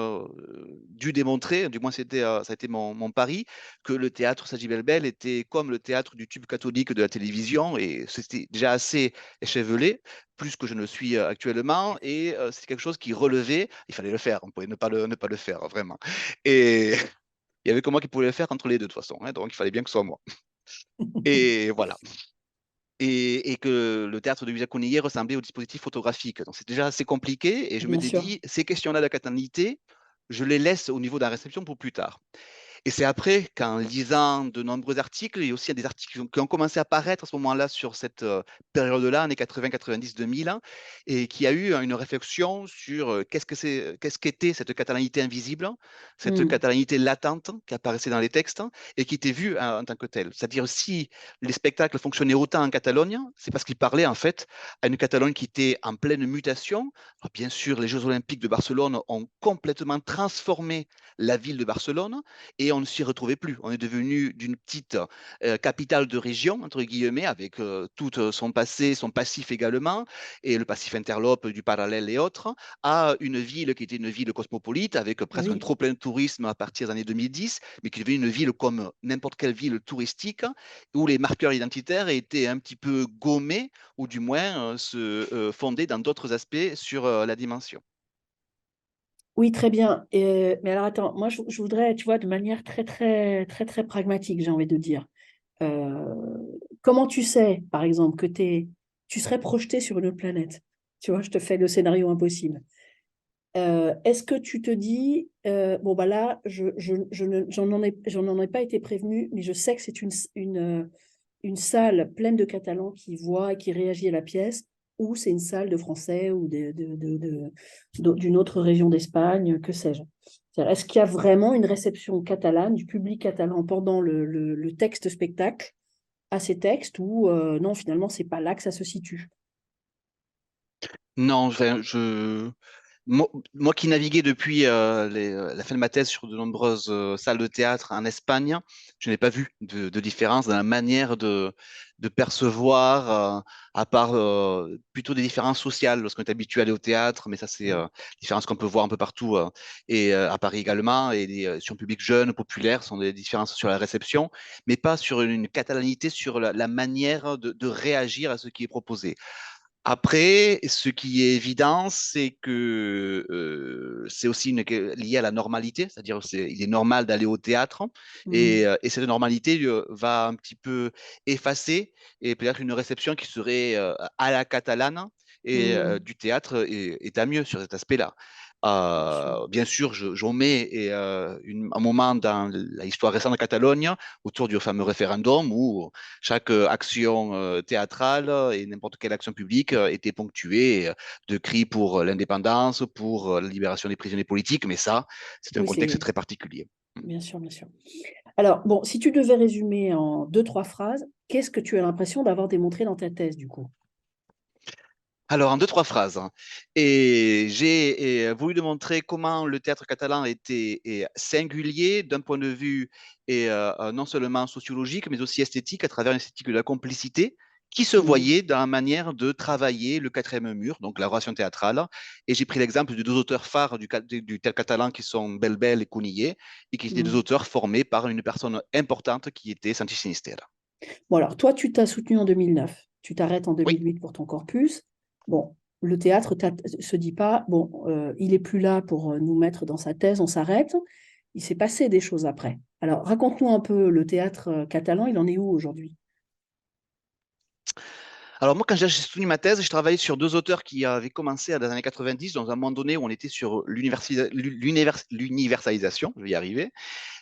dû démontrer, du moins ça a été mon pari, que le théâtre Sadi Belbel était comme le théâtre du tube catholique de la télévision, et c'était déjà assez échevelé, plus que je ne le suis actuellement, et c'est quelque chose qui relevait, il fallait le faire, on pouvait ne pas le faire, vraiment. Et il y avait que moi qui pouvais le faire entre les deux, de toute façon, hein, donc il fallait bien que ce soit moi. Et voilà. Et que le théâtre de Villa Conillet ressemblait au dispositif photographique. Donc c'est déjà assez compliqué, et je Bien m'étais sûr. dit, ces questions-là de la catalanité, je les laisse au niveau de la réception pour plus tard. Et c'est après qu'en lisant de nombreux articles, et aussi des articles qui ont commencé à apparaître à ce moment-là sur cette période-là, années 80, 90, 2000, hein, et qu'il y a eu une réflexion sur qu'est-ce qu'était cette catalanité invisible, cette Mm. catalanité latente qui apparaissait dans les textes et qui était vue en tant que telle. C'est-à-dire si les spectacles fonctionnaient autant en Catalogne, c'est parce qu'ils parlaient en fait à une Catalogne qui était en pleine mutation. Alors, bien sûr, les Jeux Olympiques de Barcelone ont complètement transformé la ville de Barcelone, et on ne s'y retrouvait plus. On est devenu d'une petite capitale de région, entre guillemets, avec tout son passé, son passif également, et le passif interlope du parallèle et autres, à une ville qui était une ville cosmopolite, avec Ah presque un oui. trop-plein de tourisme à partir des années 2010, mais qui devenait une ville comme n'importe quelle ville touristique, où les marqueurs identitaires étaient un petit peu gommés, ou du moins se fondaient dans d'autres aspects sur la dimension. Oui, très bien. Mais alors attends, moi je voudrais, tu vois, de manière très pragmatique, j'ai envie de dire. Euh, Comment tu sais, par exemple, que tu serais projeté sur une autre planète? Tu vois, je te fais le scénario impossible. Est-ce que tu te dis, bon, bah là, j'en en ai pas été prévenu, mais je sais que c'est une salle pleine de Catalans qui voit et qui réagit à la pièce, ou c'est une salle de Français ou d'une autre région d'Espagne, que sais-je. Est-ce qu'il y a vraiment une réception catalane, du public catalan pendant le texte spectacle à ces textes, ou non, finalement, c'est pas là que ça se situe? Non, moi qui naviguais depuis la fin de ma thèse sur de nombreuses salles de théâtre en Espagne, je n'ai pas vu de différence dans la manière de percevoir, à part plutôt des différences sociales lorsqu'on est habitué à aller au théâtre, mais ça c'est différences qu'on peut voir un peu partout, et à Paris également, et sur un public jeune, populaire, ce sont des différences sur la réception, mais pas sur une catalanité, sur la manière de réagir à ce qui est proposé. Après, ce qui est évident, c'est que c'est aussi lié à la normalité, c'est-à-dire il est normal d'aller au théâtre, Hmm. et cette normalité va un petit peu effacer, et peut-être une réception qui serait à la catalane, et Hmm. du théâtre est à mieux sur cet aspect-là. Bien sûr. Bien sûr, j'en mets un moment dans l'histoire récente de Catalogne autour du fameux référendum où chaque action théâtrale et n'importe quelle action publique était ponctuée de cris pour l'indépendance, pour la libération des prisonniers politiques, mais ça, c'est un Oui, contexte c'est très particulier. bien sûr, bien sûr. Alors, bon, si tu devais résumer en deux, trois phrases, qu'est-ce que tu as l'impression d'avoir démontré dans ta thèse, du coup? Alors, en deux, trois phrases, hein. Et j'ai voulu démontrer comment le théâtre catalan était singulier d'un point de vue non seulement sociologique, mais aussi esthétique, à travers une esthétique de la complicité qui se Hmm. voyait dans la manière de travailler le quatrième mur, donc la relation théâtrale. Et j'ai pris l'exemple de deux auteurs phares du théâtre catalan qui sont Belbel et Conillet, et qui étaient deux Hmm. auteurs formés par une personne importante qui était Santi Sinistera. Bon, alors, toi, tu t'as soutenu en 2009. Tu t'arrêtes en Oui. 2008 pour ton corpus. Bon, le théâtre se dit pas, bon, il est plus là pour nous mettre dans sa thèse, on s'arrête. Il s'est passé des choses après. Alors, raconte-nous un peu le théâtre catalan, il en est où aujourd'hui? Alors moi, quand j'ai soutenu ma thèse, je travaillais sur deux auteurs qui avaient commencé dans les années 90, dans un moment donné où on était sur l'universalisation, je vais y arriver,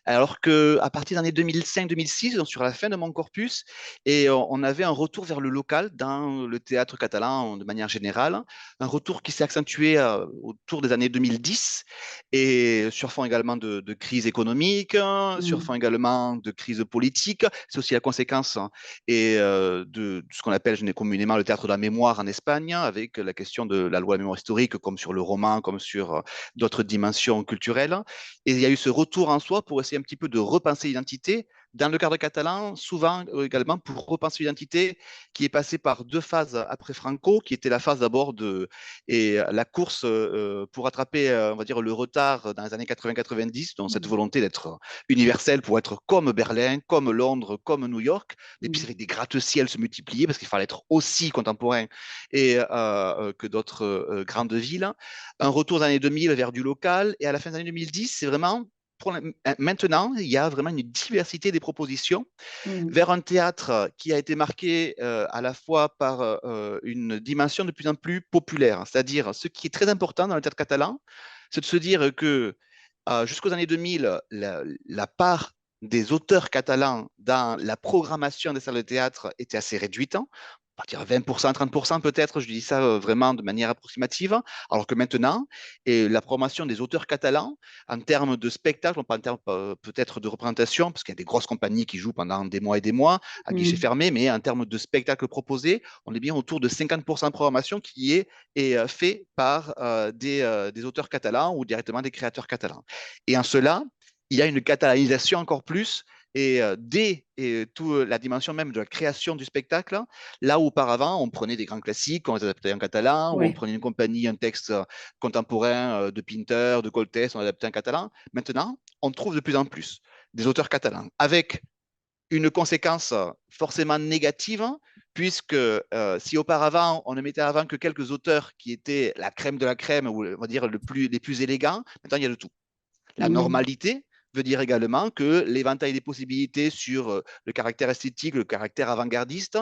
alors qu'à partir des années 2005-2006, donc sur la fin de mon corpus, et on avait un retour vers le local dans le théâtre catalan de manière générale, un retour qui s'est accentué autour des années 2010, et sur fond également de crise économique, sur Hmm. fond également de crise politique. C'est aussi la conséquence, et de ce qu'on appelle, je ne communément le théâtre de la mémoire en Espagne, avec la question de la loi de la mémoire historique, comme sur le roman, comme sur d'autres dimensions culturelles. Et il y a eu ce retour en soi pour essayer un petit peu de repenser l'identité. Dans le cadre catalan, souvent également pour repenser l'identité, qui est passée par deux phases après Franco, qui était la phase d'abord de et la course pour rattraper, on va dire, le retard dans les années 80-90, donc cette Mm. volonté d'être universel pour être comme Berlin, comme Londres, comme New York, et puis Mm. avec des gratte-ciels se multiplier parce qu'il fallait être aussi contemporain que d'autres grandes villes. Un retour dans les années 2000 vers du local, et à la fin des années 2010, c'est vraiment maintenant, il y a vraiment une diversité des propositions Mm. vers un théâtre qui a été marqué à la fois par une dimension de plus en plus populaire. C'est-à-dire, ce qui est très important dans le théâtre catalan, c'est de se dire que jusqu'aux années 2000, la part des auteurs catalans dans la programmation des salles de théâtre était assez réduite. À partir de 20%, 30% peut-être, je dis ça vraiment de manière approximative, alors que maintenant, la programmation des auteurs catalans, en termes de spectacle, pas en termes peut-être de représentation, parce qu'il y a des grosses compagnies qui jouent pendant des mois et des mois à guichet Mm. fermé, mais en termes de spectacle proposé, on est bien autour de 50% de programmation qui est fait par des auteurs catalans ou directement des créateurs catalans. Et en cela, il y a une catalanisation encore plus dès toute la dimension même de la création du spectacle, là où auparavant on prenait des grands classiques, on les adaptait en catalan, ou on Ouais. prenait une compagnie, un texte contemporain de Pinter, de Coltès, on l'adaptait en catalan. Maintenant, on trouve de plus en plus des auteurs catalans, avec une conséquence forcément négative, puisque si auparavant on ne mettait avant que quelques auteurs qui étaient la crème de la crème, ou on va dire les plus élégants, maintenant il y a de tout. La Mm. normalité veut dire également que l'éventail des possibilités sur le caractère esthétique, le caractère avant-gardiste,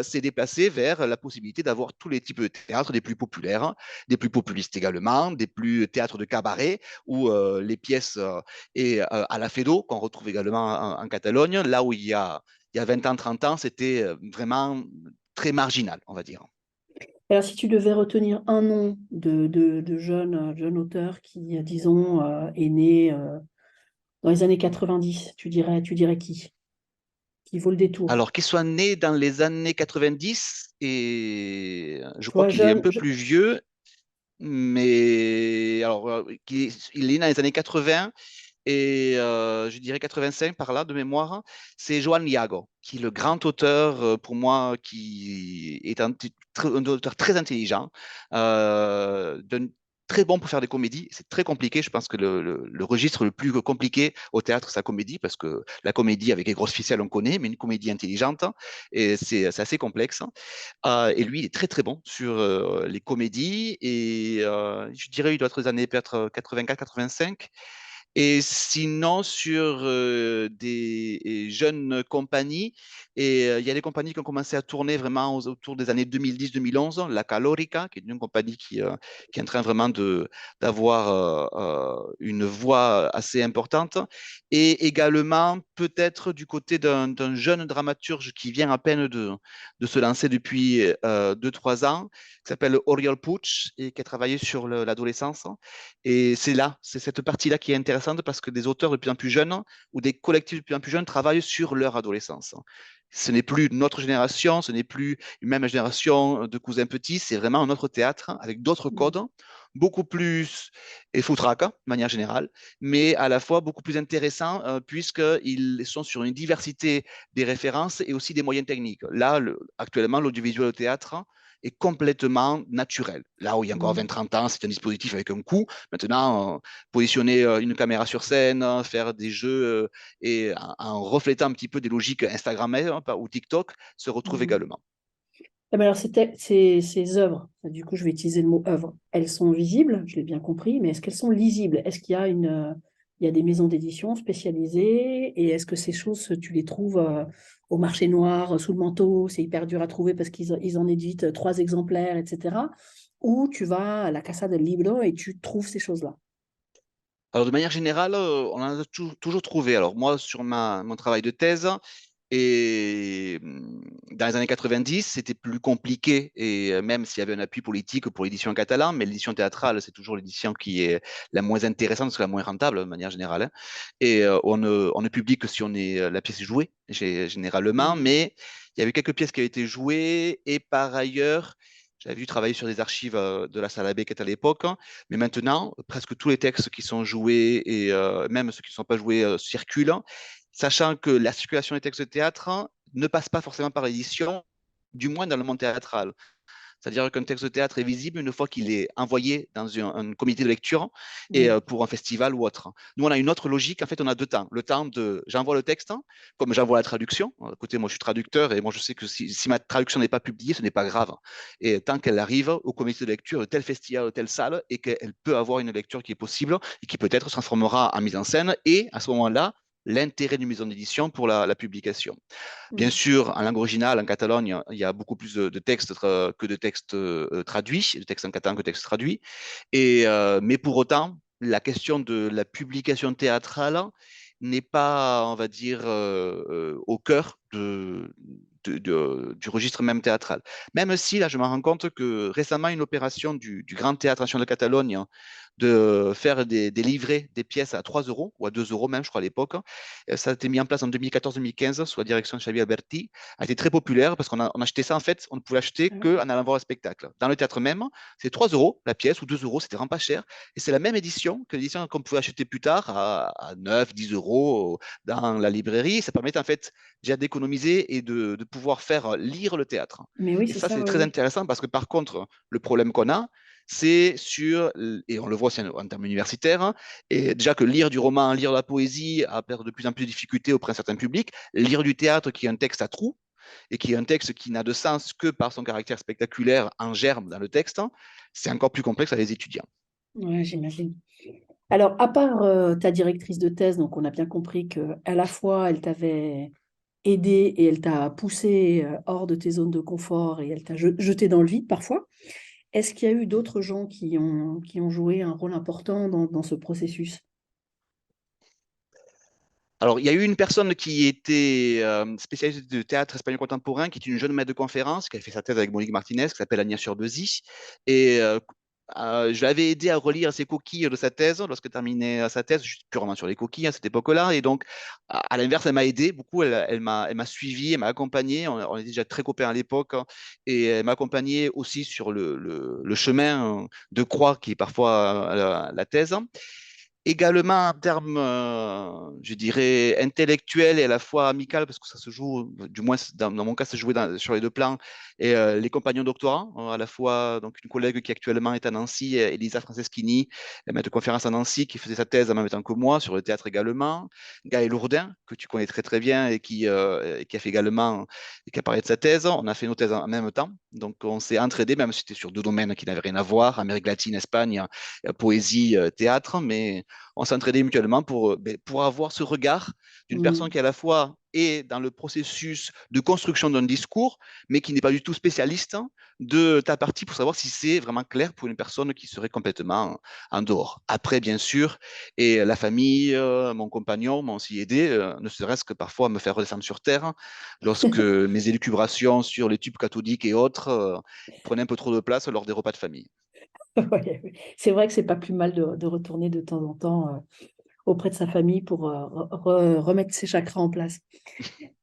s'est déplacé vers la possibilité d'avoir tous les types de théâtres, des plus populaires, des plus populistes également, des plus théâtres de cabaret, où les pièces à la Fedo, qu'on retrouve également en Catalogne, là où il y a 20 ans, 30 ans, c'était vraiment très marginal, on va dire. Alors, si tu devais retenir un nom de jeune auteur qui, disons, est né dans les années 90, tu dirais qui vaut le détour? Alors, qu'il soit né dans les années 90, et je Tu crois vois, qu'il est un jeune, peu plus vieux, mais alors, il est né dans les années 80 et je dirais 85 par là de mémoire. C'est Joan Liago, qui est le grand auteur pour moi, qui est un auteur très intelligent, très bon pour faire des comédies. C'est très compliqué. Je pense que le registre le plus compliqué au théâtre, c'est la comédie, parce que la comédie avec les grosses ficelles, on connaît, mais une comédie intelligente, et c'est assez complexe. Et lui, il est très très bon sur les comédies. Et je dirais, il doit être des années peut-être 84-85. Et sinon, sur des jeunes compagnies, il y a des compagnies qui ont commencé à tourner vraiment autour des années 2010-2011. La Calorica, qui est une compagnie qui est en train vraiment d'avoir une voix assez importante. Et également, peut-être du côté d'un jeune dramaturge qui vient à peine de se lancer depuis 2-3 ans, qui s'appelle Oriol Puig et qui a travaillé sur l'adolescence. Et c'est cette partie-là qui est intéressante, parce que des auteurs de plus en plus jeunes ou des collectifs de plus en plus jeunes travaillent sur leur adolescence. Ce n'est plus notre génération, ce n'est plus une même génération de cousins petits, c'est vraiment un autre théâtre avec d'autres Mm. codes, beaucoup plus et foutraque de manière générale, mais à la fois beaucoup plus intéressants puisqu'ils sont sur une diversité des références et aussi des moyens techniques. Là, actuellement, l'audiovisuel au théâtre est complètement naturel. Là où il y a encore Mm. 20-30 ans, c'est un dispositif avec un coût. Maintenant, positionner une caméra sur scène, faire des jeux et en reflétant un petit peu des logiques Instagrammées ou TikTok se retrouve Mm. également. Ah ben alors, ces œuvres, du coup, je vais utiliser le mot œuvre, elles sont visibles, je l'ai bien compris, mais est-ce qu'elles sont lisibles? Est-ce qu'il y a il y a des maisons d'édition spécialisées et est-ce que ces choses, tu les trouves au marché noir, sous le manteau, c'est hyper dur à trouver parce qu'ils en éditent 3 exemplaires, etc. Ou tu vas à la Casa del Libro et tu trouves ces choses-là? Alors, de manière générale, on en a toujours trouvé. Alors, moi, sur mon travail de thèse, Et dans les années 90, c'était plus compliqué, et même s'il y avait un appui politique pour l'édition en catalan, mais l'édition théâtrale, c'est toujours l'édition qui est la moins intéressante, parce que la moins rentable, de manière générale, hein. Et on ne publie que si la pièce est jouée, généralement, Mm. mais il y avait quelques pièces qui avaient été jouées, et par ailleurs, j'avais vu travailler sur des archives de la salle Béquette à l'époque, hein, mais maintenant, presque tous les textes qui sont joués, et même ceux qui ne sont pas joués, circulent, sachant que la circulation des textes de théâtre ne passe pas forcément par l'édition, du moins dans le monde théâtral. C'est-à-dire qu'un texte de théâtre est visible une fois qu'il est envoyé dans un comité de lecture, et Oui. pour un festival ou autre. Nous, on a une autre logique. En fait, on a deux temps. Le temps de j'envoie le texte, comme j'envoie la traduction. Écoutez, moi, je suis traducteur, et moi, je sais que si ma traduction n'est pas publiée, ce n'est pas grave. Et tant qu'elle arrive au comité de lecture de tel festival, de telle salle, et qu'elle peut avoir une lecture qui est possible et qui peut-être se transformera en mise en scène, et à ce moment-là, l'intérêt d'une maison d'édition pour la publication. Bien Mm. sûr, en langue originale, en Catalogne, il y a beaucoup plus de textes que de textes traduits, de textes en catalan que de textes traduits. Mais pour autant, la question de la publication théâtrale n'est pas, on va dire, au cœur du registre même théâtral. Même si, là, je me rends compte que récemment, une opération du Grand Théâtre National de Catalogne de faire des livrets, des pièces à 3 euros, ou à 2 euros même, je crois, à l'époque. Ça a été mis en place en 2014-2015 sous la direction de Xavier Alberti, a été très populaire parce qu'on achetait ça, en fait, on ne pouvait acheter Ah oui. qu'en allant voir le spectacle. Dans le théâtre même, c'est 3 euros la pièce, ou 2 euros, c'était vraiment pas cher. Et c'est la même édition que l'édition qu'on pouvait acheter plus tard à 9, 10 euros dans la librairie. Ça permettait, en fait, déjà d'économiser et de pouvoir faire lire le théâtre. Mais oui, Et c'est ça, ça, c'est oui, très oui. intéressant parce que, par contre, le problème qu'on a, c'est et on le voit aussi en termes universitaires, hein, et déjà que lire du roman, lire la poésie a de plus en plus de difficultés auprès d'un certain public, lire du théâtre qui est un texte à trous, et qui est un texte qui n'a de sens que par son caractère spectaculaire en germe dans le texte, hein, c'est encore plus complexe à les étudiants. Ouais, j'imagine. Alors, à part ta directrice de thèse, donc on a bien compris que à la fois elle t'avait aidé et elle t'a poussé hors de tes zones de confort et elle t'a jeté dans le vide parfois. Est-ce qu'il y a eu d'autres gens qui ont joué un rôle important dans ce processus? Alors, il y a eu une personne qui était spécialiste de théâtre espagnol contemporain, qui est une jeune maître de conférence, qui a fait sa thèse avec Monique Martinez, qui s'appelle Agnès Surbezi. Et je l'avais aidé à relire ses coquilles de sa thèse, lorsqu'elle terminait sa thèse, juste purement sur les coquilles à cette époque-là. Et donc, à l'inverse, elle m'a aidé beaucoup, elle m'a suivi, elle m'a accompagné. On était déjà très copains à l'époque, hein, et elle m'a accompagné aussi sur le chemin de croix qui est parfois la thèse. Également en termes, je dirais, intellectuels et à la fois amical, parce que ça se joue, du moins dans mon cas, ça se jouait sur les deux plans, et les compagnons doctorants, à la fois donc une collègue qui actuellement est à Nancy, Elisa Franceschini, la maître de conférence à Nancy, qui faisait sa thèse en même temps que moi, sur le théâtre également, Gaël Lourdin, que tu connais très très bien, et qui a fait également, et qui a parlé de sa thèse. On a fait nos thèses en même temps, donc on s'est entraidés, même si c'était sur deux domaines qui n'avaient rien à voir, Amérique latine, Espagne, poésie, théâtre, mais on s'entraidait mutuellement pour avoir ce regard d'une personne Mm. qui à la fois est dans le processus de construction d'un discours, mais qui n'est pas du tout spécialiste de ta partie pour savoir si c'est vraiment clair pour une personne qui serait complètement en dehors. Après, bien sûr, et la famille, mon compagnon m'ont aussi aidé, ne serait-ce que parfois à me faire redescendre sur terre lorsque mes élucubrations sur les tubes cathodiques et autres prenaient un peu trop de place lors des repas de famille. Ouais, ouais. C'est vrai que c'est pas plus mal de retourner de temps en temps auprès de sa famille pour remettre ses chakras en place.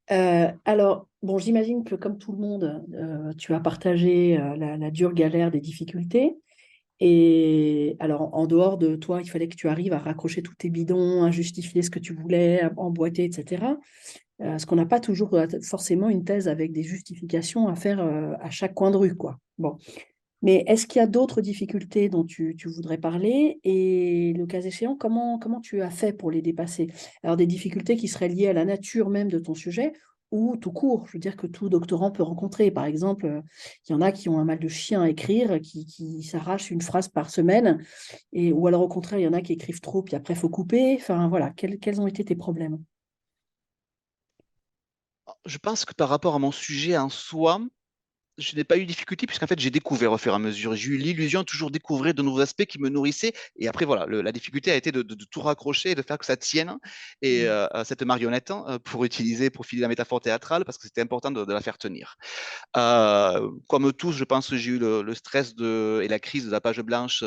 Alors, bon, j'imagine que comme tout le monde, tu as partagé la dure galère des difficultés. Et alors, en dehors de toi, il fallait que tu arrives à raccrocher tous tes bidons, à justifier ce que tu voulais, à emboîter, etc. Parce qu'on n'a pas toujours forcément une thèse avec des justifications à faire à chaque coin de rue, quoi. Bon. Mais est-ce qu'il y a d'autres difficultés dont tu voudrais parler? Et le cas échéant, comment tu as fait pour les dépasser? Alors, des difficultés qui seraient liées à la nature même de ton sujet ou tout court, je veux dire que tout doctorant peut rencontrer. Par exemple, il y en a qui ont un mal de chien à écrire, qui s'arrachent une phrase par semaine, ou alors au contraire, il y en a qui écrivent trop, puis après, il faut couper. Enfin, voilà, quels ont été tes problèmes? Je pense que par rapport à mon sujet en soi, je n'ai pas eu de difficulté puisqu'en fait, j'ai découvert au fur et à mesure. J'ai eu l'illusion de toujours découvrir de nouveaux aspects qui me nourrissaient. Et après, voilà, la difficulté a été de tout raccrocher, de faire que ça tienne. Et Mm. cette marionnette, pour filer la métaphore théâtrale, parce que c'était important de la faire tenir. Comme tous, je pense que j'ai eu le stress et la crise de la page blanche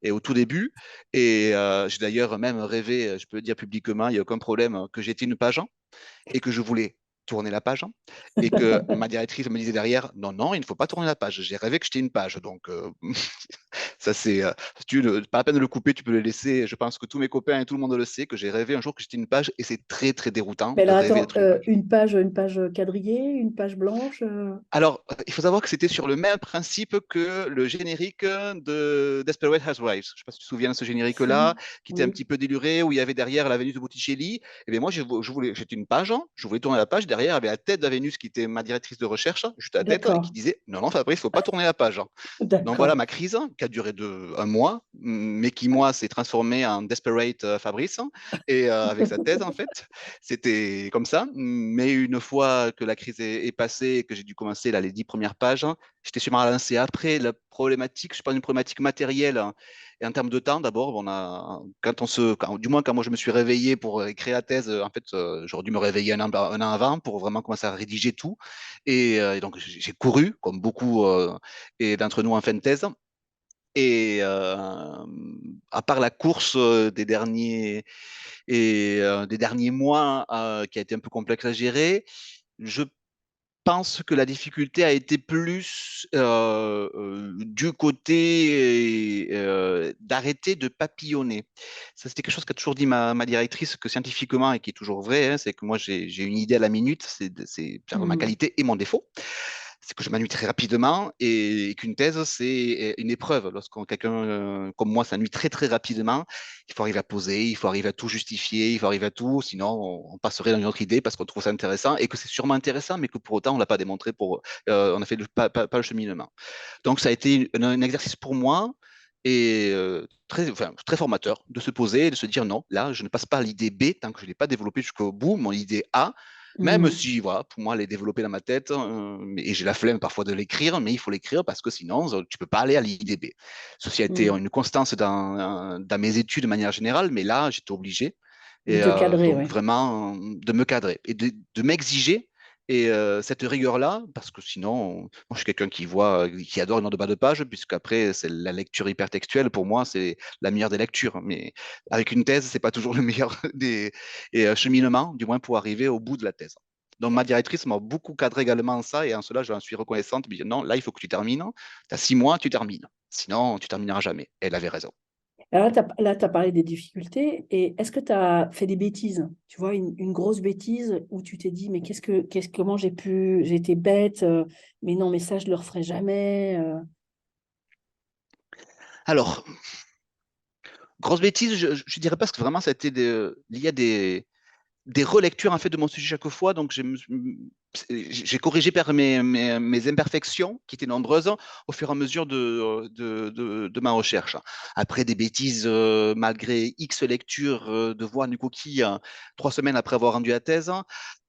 et au tout début. Et j'ai d'ailleurs même rêvé, je peux le dire publiquement, il n'y a aucun problème, que j'étais une page et que je voulais tourner la page et que ma directrice me disait derrière, non, non, il ne faut pas tourner la page. J'ai rêvé que j'étais une page. Donc, ça, c'est, pas la peine de le couper, tu peux le laisser. Je pense que tous mes copains et tout le monde le sait, que j'ai rêvé un jour que j'étais une page et c'est très, très déroutant Mais de alors, rêver attends, d'être une page. une page quadrillée, une page blanche Alors, il faut savoir que c'était sur le même principe que le générique de Desperate Housewives. Je ne sais pas si tu te souviens de ce générique-là, Si, qui était un oui, petit peu déluré, où il y avait derrière la Vénus de Botticelli. Et bien moi, j'étais une page, hein, je voulais tourner la page. Derrière, il y avait la tête de la Vénus, qui était ma directrice de recherche, juste à la tête, et qui d'accord, disait, non, non, Fabrice, il ne faut pas tourner la page. Donc voilà d'accord. ma crise, qui a duré un mois, mais qui, moi, s'est transformée en Desperate Fabrice, et avec sa thèse, en fait. C'était comme ça. Mais une fois que la crise est passée et que j'ai dû commencer là, les 10 premières pages, j'étais sûrement lancé. Après, la problématique, je parle d'une problématique matérielle et en termes de temps, d'abord, du moins quand moi je me suis réveillé pour écrire la thèse, en fait, j'aurais dû me réveiller un an avant pour vraiment commencer à rédiger tout. Et donc, j'ai couru, comme beaucoup et d'entre nous en fin de thèse. Et à part la course des derniers mois qui a été un peu complexe à gérer, je pense que la difficulté a été plus du côté d'arrêter de papillonner. Ça, c'était quelque chose qu'a toujours dit ma directrice, que scientifiquement, et qui est toujours vrai, hein, c'est que moi, j'ai une idée à la minute, c'est ma Mhm. qualité et mon défaut. C'est que je m'ennuie très rapidement et qu'une thèse, c'est une épreuve. Lorsqu'on quelqu'un comme moi s'ennuie très très rapidement, il faut arriver à poser, il faut arriver à tout justifier, il faut arriver à tout, sinon on passerait dans une autre idée parce qu'on trouve ça intéressant et que c'est sûrement intéressant, mais que pour autant on l'a pas démontré on a fait pas le cheminement. Donc ça a été un exercice pour moi et très formateur de se poser et de se dire non, là je ne passe pas à l'idée B tant que je ne l'ai pas développée jusqu'au bout, mon idée A. Même Mhm. si, voilà, pour moi, elle est développée dans ma tête, et j'ai la flemme parfois de l'écrire, mais il faut l'écrire parce que sinon, tu peux pas aller à l'idée B. Ceci a été Mhm. une constance dans mes études de manière générale, mais là, j'étais obligé. De Et te cadrer, donc, oui. vraiment, de me cadrer et de m'exiger. Et cette rigueur-là, parce que sinon, moi, je suis quelqu'un qui adore une note de bas de page, puisqu'après, c'est la lecture hypertextuelle, pour moi, c'est la meilleure des lectures. Mais avec une thèse, c'est pas toujours le meilleur des cheminements, du moins pour arriver au bout de la thèse. Donc, ma directrice m'a beaucoup cadré également en ça, et en cela, j'en suis reconnaissante. Elle me dit, non, là, il faut que tu termines. Tu as 6 mois, tu termines. Sinon, tu termineras jamais. Elle avait raison. Alors là, tu as parlé des difficultés. Et est-ce que tu as fait des bêtises? Tu vois, une grosse bêtise où tu t'es dit, mais comment j'ai été bête, mais non, mais ça, je le referai jamais. Alors, grosse bêtise, je dirais pas parce que vraiment, ça a été lié à des relectures en fait de mon sujet chaque fois. Donc j'ai corrigé par mes imperfections qui étaient nombreuses au fur et à mesure de ma recherche. Après des bêtises, malgré X lectures de voix une coquille 3 semaines après avoir rendu la thèse,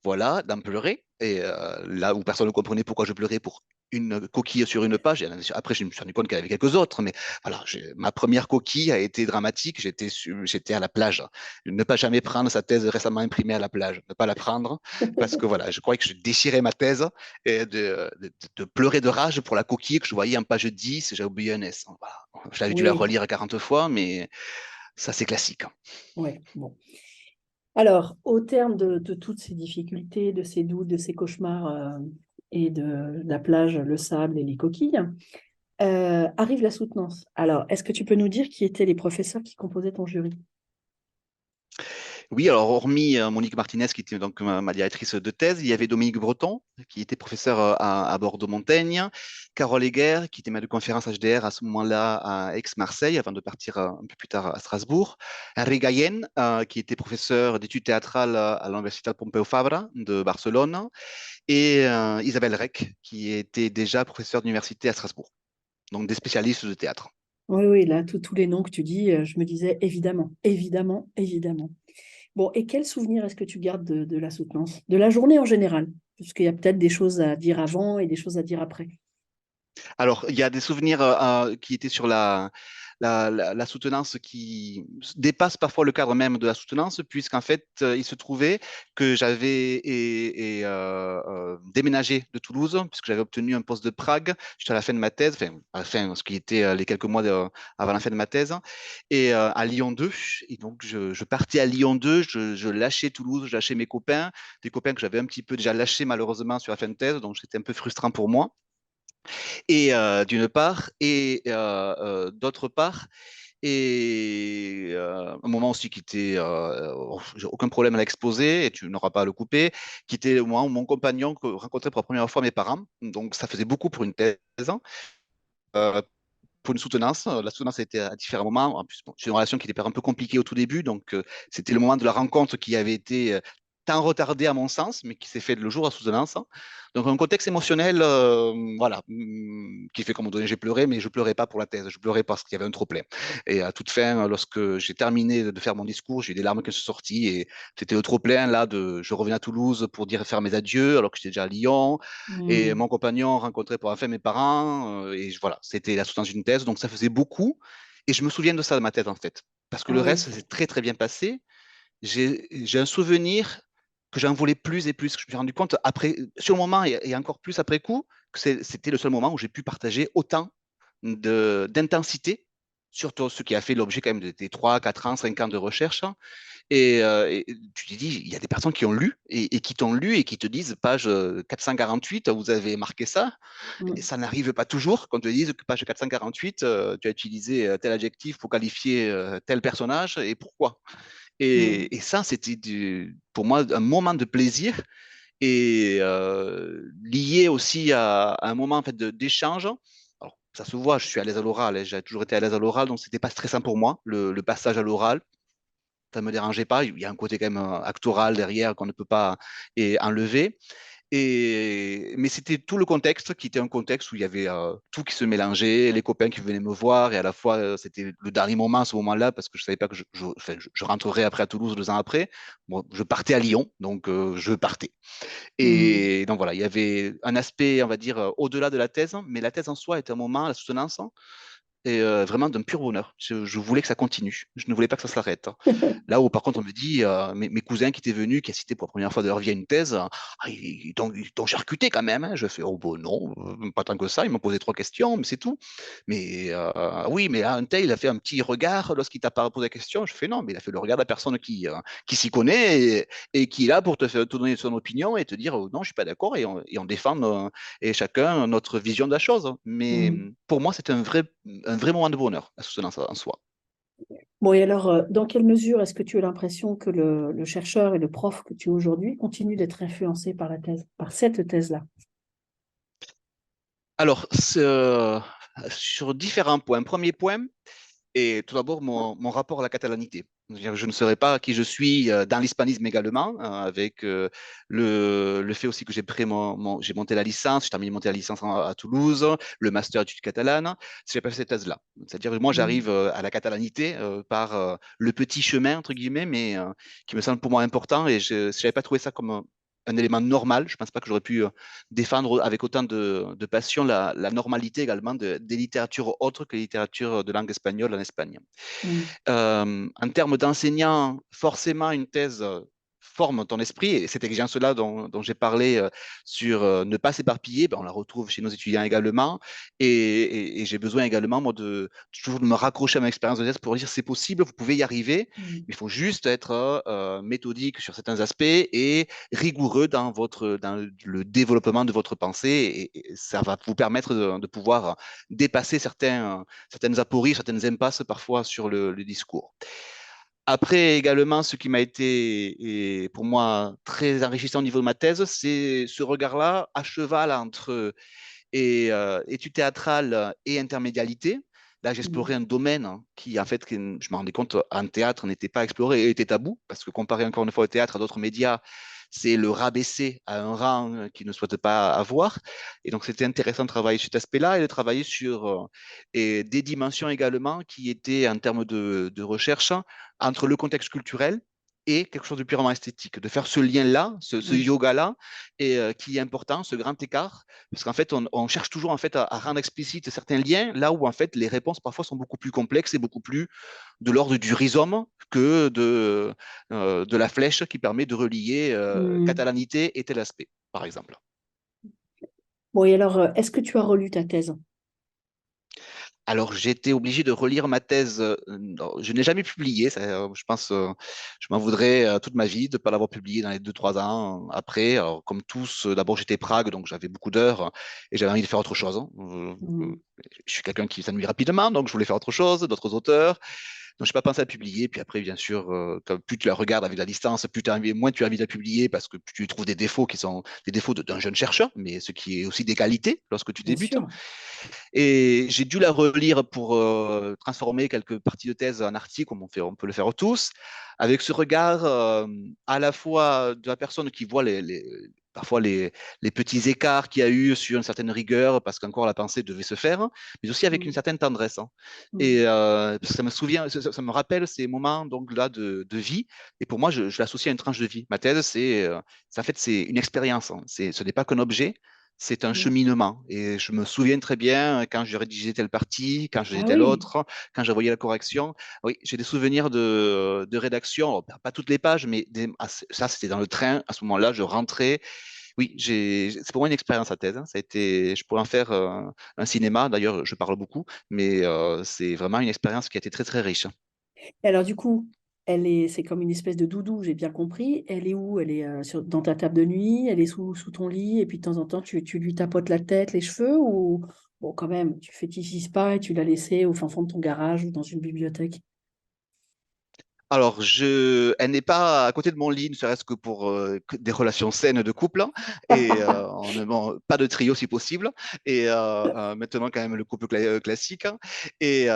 voilà, d'en pleurer. Et là où personne ne comprenait pourquoi je pleurais pour une coquille sur une page. Et après, je me suis rendu compte qu'il y en avait quelques autres, mais voilà, ma première coquille a été dramatique. J'étais à la plage. Ne pas jamais prendre sa thèse récemment imprimée à la plage, ne pas la prendre, parce que voilà, je croyais que je déchirais ma thèse et de pleurer de rage pour la coquille que je voyais en page 10, j'ai oublié un S. Voilà. J'avais dû la Oui, relire 40 fois, mais ça, c'est classique. ouais, bon. Alors, au terme de toutes ces difficultés, de ces doutes, de ces cauchemars et de la plage, le sable et les coquilles, arrive la soutenance. Alors, est-ce que tu peux nous dire qui étaient les professeurs qui composaient ton jury? Oui, alors hormis Monique Martinez, qui était donc ma directrice de thèse, il y avait Dominique Breton, qui était professeur à Bordeaux-Montaigne, Carole Heger, qui était maître de conférence HDR à ce moment-là à Aix-Marseille, avant de partir un peu plus tard à Strasbourg, Henri Gayen, qui était professeur d'études théâtrales à l'Université Pompeu Fabra de Barcelone, et Isabelle Rec, qui était déjà professeure d'université à Strasbourg, donc des spécialistes de théâtre. Oui, oui, là, tous les noms que tu dis, je me disais évidemment, évidemment, évidemment. Bon, et quel souvenir est-ce que tu gardes de la soutenance? De la journée en général? Parce qu'il y a peut-être des choses à dire avant et des choses à dire après. Alors, il y a des souvenirs qui étaient sur la soutenance qui dépasse parfois le cadre même de la soutenance, puisqu'en fait, il se trouvait que j'avais déménagé de Toulouse, puisque j'avais obtenu un poste de Prague. J'étais à la fin de ma thèse, enfin, à la fin, ce qui était les quelques mois avant la fin de ma thèse, et à Lyon 2. Et donc, je partais à Lyon 2, je lâchais Toulouse, je lâchais mes copains, des copains que j'avais un petit peu déjà lâchés malheureusement sur la fin de thèse, donc c'était un peu frustrant pour moi et d'une part, et d'autre part, un moment aussi qui était, j'ai aucun problème à l'exposer et tu n'auras pas à le couper, qui était le moment où mon compagnon rencontrait pour la première fois mes parents. Donc ça faisait beaucoup pour une thèse, euh, pour une soutenance. La soutenance a été à différents moments. En plus, bon, c'est une relation qui était un peu compliquée au tout début, donc c'était le moment de la rencontre qui avait été tant retardé à mon sens, mais qui s'est fait le jour à la soutenance. Donc un contexte émotionnel, voilà, qui fait qu'à un moment donné j'ai pleuré, mais je pleurais pas pour la thèse, je pleurais parce qu'il y avait un trop plein. Et à toute fin, lorsque j'ai terminé de faire mon discours, j'ai eu des larmes qui sont sorties et c'était le trop plein là je revenais à Toulouse pour dire faire mes adieux alors que j'étais déjà à Lyon et Hmm. mon compagnon rencontrait pour la fin mes parents et voilà, c'était la soutenance d'une thèse, donc ça faisait beaucoup et je me souviens de ça dans ma tête en fait, parce que le Ah reste oui. ça s'est très très bien passé. J'ai un souvenir que j'en voulais plus et plus, que je me suis rendu compte après, sur le moment et encore plus après coup, que c'était le seul moment où j'ai pu partager autant d'intensité sur ce qui a fait l'objet quand même des 3, 4 ans, 5 ans de recherche. Et tu te dis, il y a des personnes qui ont lu et qui t'ont lu et qui te disent, page 448, vous avez marqué ça. Et Hmm. ça n'arrive pas toujours quand on te dise que page 448, tu as utilisé tel adjectif pour qualifier tel personnage et pourquoi. Hmm. Et ça, c'était pour moi un moment de plaisir et lié aussi à un moment en fait, d'échange. Alors, ça se voit, je suis à l'aise à l'oral, hein, j'ai toujours été à l'aise à l'oral, donc c'était pas stressant pour moi, le passage à l'oral. Ça ne me dérangeait pas. Il y a un côté quand même actoral derrière qu'on ne peut pas enlever. Mais c'était tout le contexte qui était un contexte où il y avait tout qui se mélangeait, les copains qui venaient me voir, et à la fois, c'était le dernier moment à ce moment-là, parce que je ne savais pas que enfin, je rentrerais après à Toulouse 2 ans après. Bon, je partais à Lyon, donc je partais. Hmm. Et donc voilà, il y avait un aspect, on va dire, au-delà de la thèse, mais la thèse en soi était un moment, la soutenance, et vraiment d'un pur bonheur. Je voulais que ça continue, je ne voulais pas que ça s'arrête. Là où, par contre, on me dit, mes cousins qui étaient venus, qui assistaient pour la première fois de leur vie à une thèse, ils t'ont charcuté quand même, hein. Je fais, oh bon, non, pas tant que ça. Ils m'ont posé 3 questions, mais c'est tout. Mais oui, mais là, un tel, il a fait un petit regard lorsqu'il t'a pas posé la question. Je fais, non, mais il a fait le regard de la personne qui s'y connaît et qui est là pour te donner son opinion et te dire, oh, non, je suis pas d'accord et on défend et chacun notre vision de la chose. Mais Hmm. pour moi, c'est un vrai moment de bonheur, la soutenance en soi. Bon, et alors, dans quelle mesure est-ce que tu as l'impression que le chercheur et le prof que tu es aujourd'hui continuent d'être influencés par la thèse, par cette thèse-là? Alors, sur différents points. Premier point, et tout d'abord, mon rapport à la catalanité. Je ne serais pas qui je suis dans l'hispanisme également, avec le fait aussi que j'ai monté la licence, j'ai terminé de monter la licence à Toulouse, le master d'études catalanes, si j'ai pas fait cette thèse-là. C'est-à-dire que moi, Hmm. j'arrive à la catalanité par le petit chemin, entre guillemets, mais qui me semble pour moi important, et si j'avais pas trouvé ça comme un élément normal, je pense pas que j'aurais pu défendre avec autant de passion la normalité également des littératures autres que les littératures de langue espagnole en Espagne. Hmm. En termes d'enseignant, forcément, une thèse forme ton esprit, et cette exigence-là dont j'ai parlé sur ne pas s'éparpiller, ben, on la retrouve chez nos étudiants également, et j'ai besoin également, moi, toujours de me raccrocher à mon expérience de thèse pour dire c'est possible, vous pouvez y arriver, Hmm. mais il faut juste être méthodique sur certains aspects et rigoureux dans le développement de votre pensée, et ça va vous permettre de pouvoir dépasser certaines apories, certaines impasses parfois sur le discours. Après, également, ce qui m'a été, et pour moi, très enrichissant au niveau de ma thèse, c'est ce regard-là à cheval entre études théâtrales et intermédialité. Là, Hmm. j'explorais un domaine qui, en fait, je me rendais compte, en théâtre, n'était pas exploré et était tabou, parce que comparé encore une fois au théâtre à d'autres médias, c'est le rabaisser à un rang qu'il ne souhaite pas avoir. Et donc, c'était intéressant de travailler sur cet aspect-là et de travailler sur et des dimensions également qui étaient, en termes de recherche, entre le contexte culturel. et quelque chose de purement esthétique, de faire ce lien-là, ce Mm. yoga-là, et qui est important, ce grand écart, parce qu'en fait, on cherche toujours en fait à rendre explicite certains liens, là où en fait les réponses parfois sont beaucoup plus complexes et beaucoup plus de l'ordre du rhizome que de la flèche qui permet de relier Mm. catalanité et tel aspect, par exemple. Bon, et alors, est-ce que tu as relu ta thèse? Alors, j'ai été obligé de relire ma thèse. Non, je n'ai jamais publié. Ça, je pense, je m'en voudrais toute ma vie de ne pas l'avoir publié dans les 2, 3 ans après. Alors, comme tous, d'abord, j'étais Prague, donc j'avais beaucoup d'heures et j'avais envie de faire autre chose, hein. Mm. Je suis quelqu'un qui s'ennuie rapidement, donc je voulais faire autre chose, d'autres auteurs. Donc, je n'ai pas pensé à publier. Puis après, bien sûr, plus tu la regardes avec la distance, moins tu as envie de la publier parce que plus tu trouves des défauts qui sont des défauts d'un jeune chercheur, mais ce qui est aussi des qualités lorsque tu Bien débutes. sûr. Et j'ai dû la relire pour transformer quelques parties de thèse en article, comme on peut le faire tous, avec ce regard à la fois de la personne qui voit parfois les petits écarts qu'il y a eu sur une certaine rigueur, parce qu'encore la pensée devait se faire, mais aussi avec une Mm. certaine tendresse, hein. Mm. Et parce que ça me souvient, ça me rappelle ces moments donc là de vie. Et pour moi, je l'associe à une tranche de vie. Ma thèse, en fait, c'est une expérience, hein. Ce n'est pas qu'un objet, c'est un Mm. cheminement. Et je me souviens très bien quand je rédigeais telle partie, quand je faisais Ah telle oui. autre, quand j'envoyais la correction. Oui, j'ai des souvenirs de rédaction, alors, pas toutes les pages, mais ça, c'était dans le train. À ce moment-là, je rentrais. Oui, c'est pour moi une expérience à thèse, hein. Ça a été, je pourrais en faire un cinéma. D'ailleurs, je parle beaucoup, mais c'est vraiment une expérience qui a été très, très riche. Et alors, du coup, c'est comme une espèce de doudou, j'ai bien compris. Elle est où? Elle est dans ta table de nuit, elle est sous ton lit, et puis de temps en temps, tu lui tapotes la tête, les cheveux, ou bon, quand même, tu fétichises pas et tu l'as laissée au fin fond de ton garage ou dans une bibliothèque. Alors, elle n'est pas à côté de mon lit, ne serait-ce que pour des relations saines de couple, hein, et pas de trio si possible. Et maintenant, quand même, le couple classique, hein. Et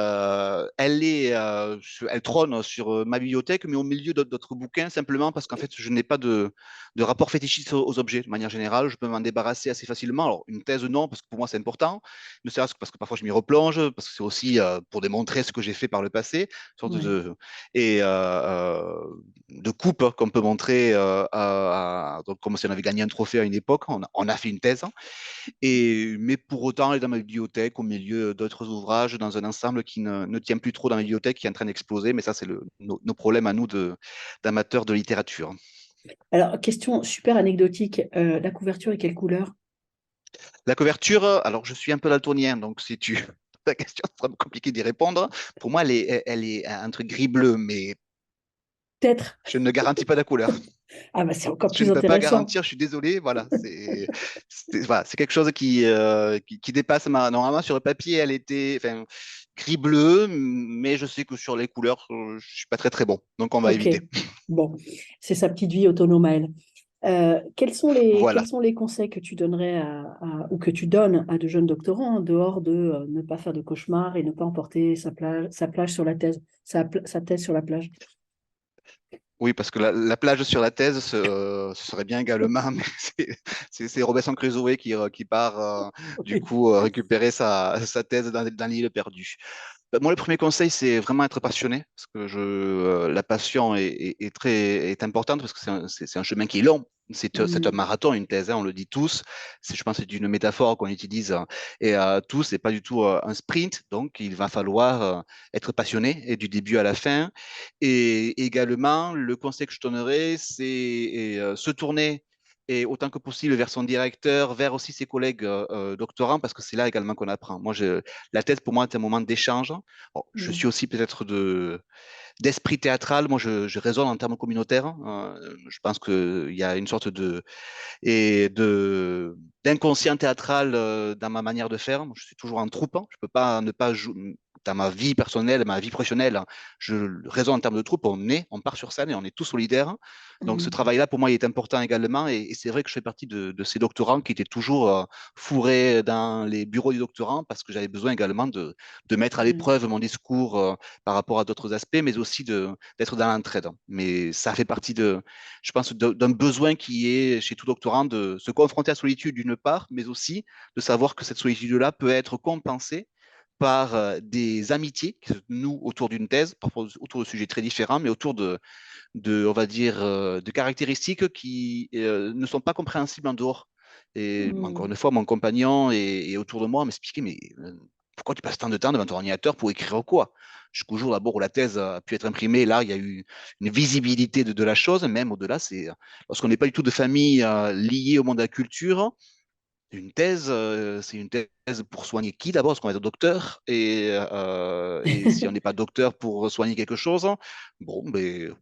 elle trône sur ma bibliothèque, mais au milieu d'autres bouquins, simplement parce qu'en fait, je n'ai pas de rapport fétichiste aux objets. De manière générale, je peux m'en débarrasser assez facilement. Alors, une thèse, non, parce que pour moi, c'est important, ne serait-ce que parce que parfois, je m'y replonge, parce que c'est aussi pour démontrer ce que j'ai fait par le passé, une sorte Ouais. et de coupe qu'on peut montrer donc comme si on avait gagné un trophée à une époque. On a fait une thèse, hein. Mais pour autant, elle est dans ma bibliothèque au milieu d'autres ouvrages, dans un ensemble qui ne tient plus trop dans ma bibliothèque, qui est en train d'exploser. Mais ça, c'est nos problèmes à nous d'amateurs de littérature. Alors, question super anecdotique, la couverture est quelle couleur? La couverture, alors je suis un peu daltonien, donc si tu ta question sera compliqué d'y répondre. Pour moi, elle est entre gris-bleu, mais Peut-être. je ne garantis pas la couleur. Ah bah c'est encore Je plus ne peux pas intéressant. garantir, je suis désolé. Voilà, voilà, c'est quelque chose qui dépasse ma. Normalement, sur le papier, elle était enfin, gris-bleu, mais je sais que sur les couleurs, je suis pas très très bon. Donc, on va Ok, éviter. bon, c'est sa petite vie autonome à elle. Quels Voilà. sont les conseils que tu donnerais ou que tu donnes à de jeunes doctorants en dehors de ne pas faire de cauchemars et ne pas emporter sa plage sur la thèse, sa thèse sur la plage? Oui, parce que la plage sur la thèse, ce serait bien également, mais c'est Robinson Crusoe qui part du Oui. coup récupérer sa thèse dans l'île perdue. Moi, le premier conseil, c'est vraiment être passionné, parce que la passion est importante, parce que c'est un chemin qui est long. C'est un Mm, marathon, une thèse, hein, on le dit tous. Je pense que c'est une métaphore qu'on utilise, et tous, c'est pas du tout un sprint, donc il va falloir être passionné, et du début à la fin. Et également, le conseil que je donnerais, c'est se tourner et autant que possible vers son directeur, vers aussi ses collègues doctorants, parce que c'est là également qu'on apprend. La thèse, pour moi, est un moment d'échange. Bon, je mm, suis aussi peut-être d'esprit théâtral. Moi, je raisonne en termes communautaires, hein. Je pense qu'il y a une sorte d'inconscient théâtral dans ma manière de faire. Moi, je suis toujours en troupe, hein. Je peux pas ne pas jouer dans ma vie personnelle, ma vie professionnelle, hein. Je raisonne en termes de troupe. On part sur scène et on est tous solidaires, hein. Donc, ce mm, travail-là, pour moi, il est important également. Et c'est vrai que je fais partie de ces doctorants qui étaient toujours fourrés dans les bureaux du doctorant parce que j'avais besoin également de mettre à mm, l'épreuve mon discours par rapport à d'autres aspects, mais aussi d'être dans l'entraide. Mais ça fait partie je pense, d'un besoin qui est chez tout doctorant de se confronter à la solitude d'une part, mais aussi de savoir que cette solitude-là peut être compensée par des amitiés qui se nouent autour d'une thèse, parfois autour de sujets très différents, mais autour on va dire, de caractéristiques qui ne sont pas compréhensibles en dehors. Et encore Hmm. une fois, mon compagnon est autour de moi m'expliquait, mais pourquoi tu passes tant de temps devant ton ordinateur pour écrire quoi? Jusqu'au jour d'abord où la thèse a pu être imprimée, là, il y a eu une visibilité de la chose, même au-delà, c'est lorsqu'on n'est pas du tout de famille liée au monde de la culture, une thèse, c'est une thèse pour soigner qui d'abord? Parce qu'on va être docteur. Et si on n'est pas docteur pour soigner quelque chose, bon, ben,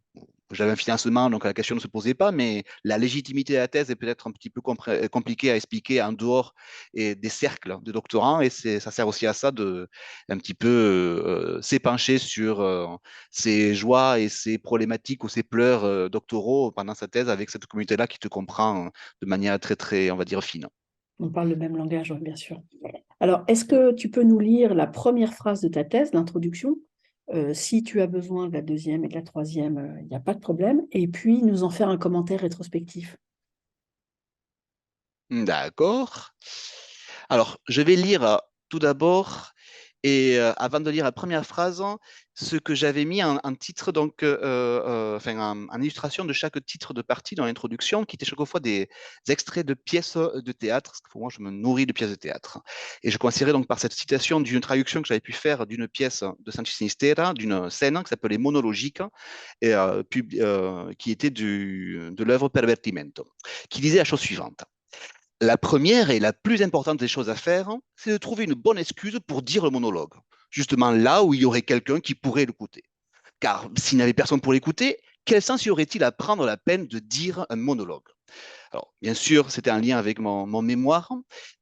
j'avais un financement, donc la question ne se posait pas, mais la légitimité de la thèse est peut-être un petit peu compliquée à expliquer en dehors des cercles de doctorants. Et ça sert aussi à ça de un petit peu s'épancher sur ses joies et ses problématiques ou ses pleurs doctoraux pendant sa thèse avec cette communauté-là qui te comprend de manière très, très, on va dire, fine. On parle le même langage, oui, bien sûr. Alors, est-ce que tu peux nous lire la première phrase de ta thèse, l'introduction? Si tu as besoin de la deuxième et de la troisième, il n'y a pas de problème. Et puis, nous en faire un commentaire rétrospectif. D'accord. Alors, je vais lire tout d'abord, et avant de lire la première phrase, ce que j'avais mis en titre, donc, enfin, en illustration de chaque titre de partie dans l'introduction, qui étaient chaque fois des extraits de pièces de théâtre, parce que pour moi, je me nourris de pièces de théâtre. Et je commencerai donc par cette citation d'une traduction que j'avais pu faire d'une pièce de Sanchez Sinistera, d'une scène qui s'appelait Monologique, et, qui était de l'œuvre Pervertimento, qui disait la chose suivante. La première et la plus importante des choses à faire, c'est de trouver une bonne excuse pour dire le monologue, justement là où il y aurait quelqu'un qui pourrait l'écouter. Car s'il n'y avait personne pour l'écouter, quel sens y aurait-il à prendre la peine de dire un monologue? Alors, bien sûr, c'était un lien avec mon mémoire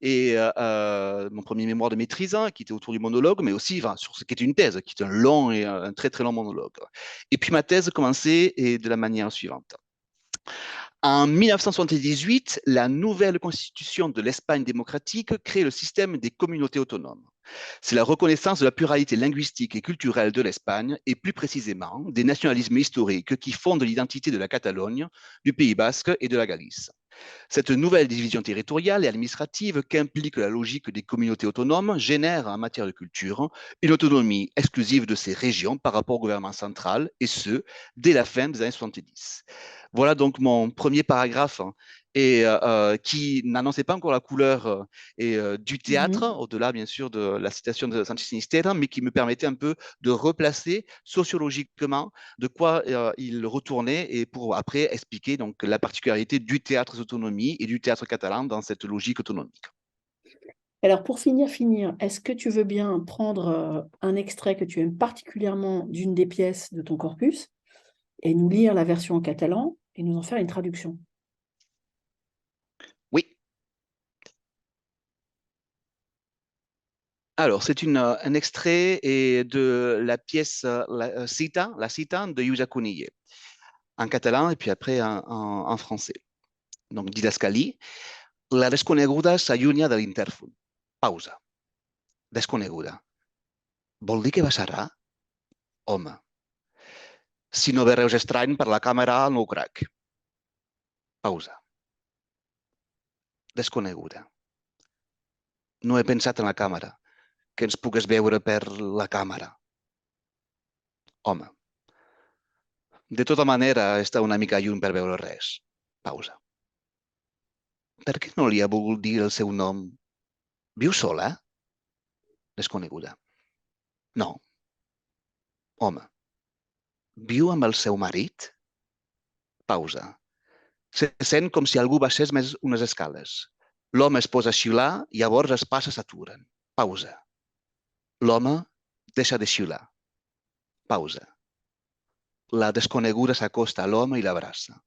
et mon premier mémoire de maîtrise qui était autour du monologue, mais aussi enfin, sur ce qui était une thèse, qui était un long et un très très long monologue. Et puis ma thèse commençait et de la manière suivante. En 1978, la nouvelle constitution de l'Espagne démocratique crée le système des communautés autonomes. C'est la reconnaissance de la pluralité linguistique et culturelle de l'Espagne et plus précisément des nationalismes historiques qui fondent l'identité de la Catalogne, du Pays basque et de la Galice. Cette nouvelle division territoriale et administrative qu'implique la logique des communautés autonomes génère en matière de culture une autonomie exclusive de ces régions par rapport au gouvernement central, et ce, dès la fin des années 70. Voilà donc mon premier paragraphe et qui n'annonçait pas encore la couleur du théâtre, Mhm. au-delà bien sûr de la citation de Sanchez Sinistera, mais qui me permettait un peu de replacer sociologiquement de quoi il retournait et pour après expliquer donc la particularité du théâtre d'autonomie et du théâtre catalan dans cette logique autonomique. Alors, pour finir, est-ce que tu veux bien prendre un extrait que tu aimes particulièrement d'une des pièces de ton corpus et nous lire la version en catalan et nous en faire une traduction? Oui, alors c'est un extrait de la pièce la Cita de Yuja Kunille, en catalan et puis après en français. Donc, didascalie, la desconeguda s'allunya de l'interfon. Pausa. Desconeguda. Vol dir que passarà? Home. Si no ve res estrany per la càmera, no ho crec. Pausa. Desconeguda. No he pensat en la càmera, que ens pugues veure per la càmera. Home. De tota manera, està una mica lluny per veure res. Pausa. Per què no li ha volgut dir el seu nom? Viu sola? Desconeguda. No. Home. Viu amb el seu marit? Pausa. Se sent com si algú baixés més unes escales. L'home es posa a xiular, llavors els passos s'aturen. Pausa. L'home deixa de xiular. Pausa. La desconeguda s'acosta a l'home i l'abraça.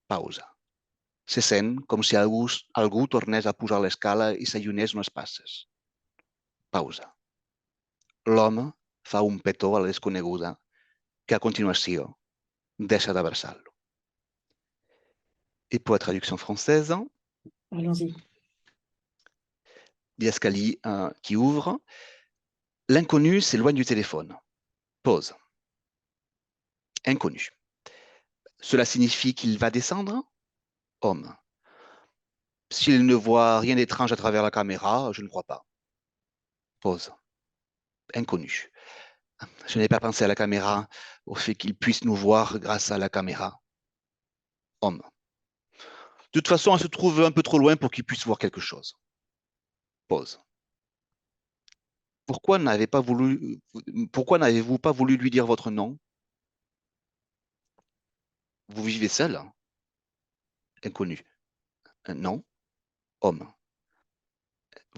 Pausa. Se sent com si algú tornés a pujar l'escala i s'allunyés unes passes. Pausa. L'home fa un petó a la desconeguda, que a continuació deixa d'abraçar-lo. Et pour la traduction française, Allons-y. Diascali qui ouvre. L'inconnu s'éloigne du téléphone. Pause. Inconnu. Cela signifie qu'il va descendre? Homme. S'il ne voit rien d'étrange à travers la caméra, je ne crois pas. Pause. Inconnu. Je n'ai pas pensé à la caméra, au fait qu'il puisse nous voir grâce à la caméra. Homme. De toute façon, elle se trouve un peu trop loin pour qu'il puisse voir quelque chose. Pause. Pourquoi n'avez-vous pas voulu lui dire votre nom? Vous vivez seul? Inconnu. Non. Homme.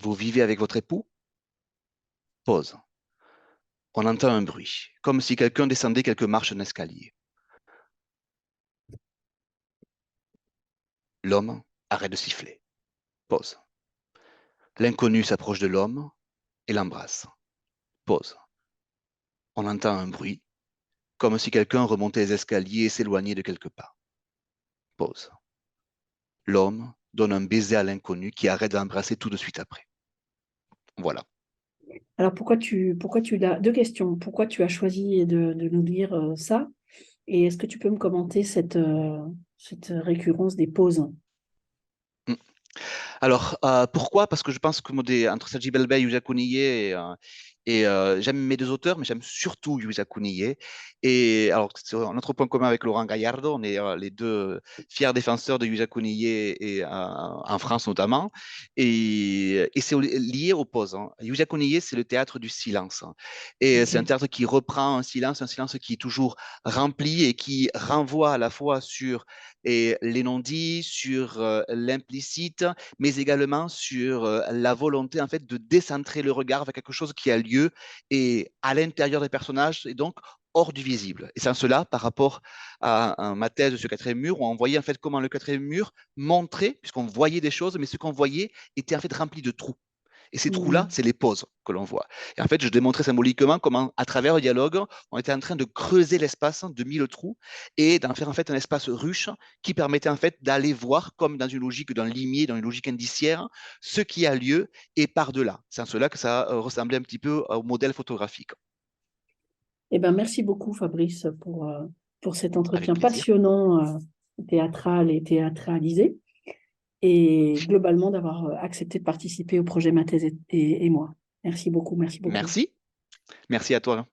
Vous vivez avec votre époux? Pause. On entend un bruit, comme si quelqu'un descendait quelques marches d'un escalier. L'homme arrête de siffler. Pause. L'inconnu s'approche de l'homme et l'embrasse. Pause. On entend un bruit, comme si quelqu'un remontait les escaliers et s'éloignait de quelques pas. Pause. L'homme donne un baiser à l'inconnu qui arrête d'embrasser tout de suite après. Voilà. Alors pourquoi tu l'as, deux questions. Pourquoi tu as choisi de nous lire ça? Et est-ce que tu peux me commenter cette récurrence des pauses? Mm. Alors, pourquoi? Parce que je pense que entre Sergi Belbey et Yuja Kuniye, j'aime mes deux auteurs, mais j'aime surtout Yuja Kuniye. Et alors, c'est un autre point commun avec Laurent Gallardo. On est les deux fiers défenseurs de Yuja Kuniye, en France notamment. Et c'est lié aux pauses. Yuja Kuniye, c'est le théâtre du silence. Et c'est un Ok. théâtre qui reprend un silence qui est toujours rempli et qui renvoie à la fois sur les non-dits, sur l'implicite, mais également sur la volonté en fait de décentrer le regard vers quelque chose qui a lieu et à l'intérieur des personnages et donc hors du visible. Et c'est en cela, par rapport à ma thèse sur le quatrième mur, où on voyait en fait comment le quatrième mur montrait, puisqu'on voyait des choses, mais ce qu'on voyait était en fait rempli de trous. Et ces trous-là, Mhm. c'est les pauses que l'on voit. Et en fait, je démontrais symboliquement comment, à travers le dialogue, on était en train de creuser l'espace de 1000 trous et d'en faire en fait un espace ruche qui permettait en fait d'aller voir, comme dans une logique d'un limier, dans une logique indiciaire, ce qui a lieu et par-delà. C'est en cela que ça ressemblait un petit peu au modèle photographique. Eh ben, merci beaucoup, Fabrice, pour cet Avec entretien plaisir. passionnant, théâtral et théâtralisé, et globalement d'avoir accepté de participer au projet Ma thèse et moi. Merci beaucoup, merci beaucoup. Merci. Merci à toi.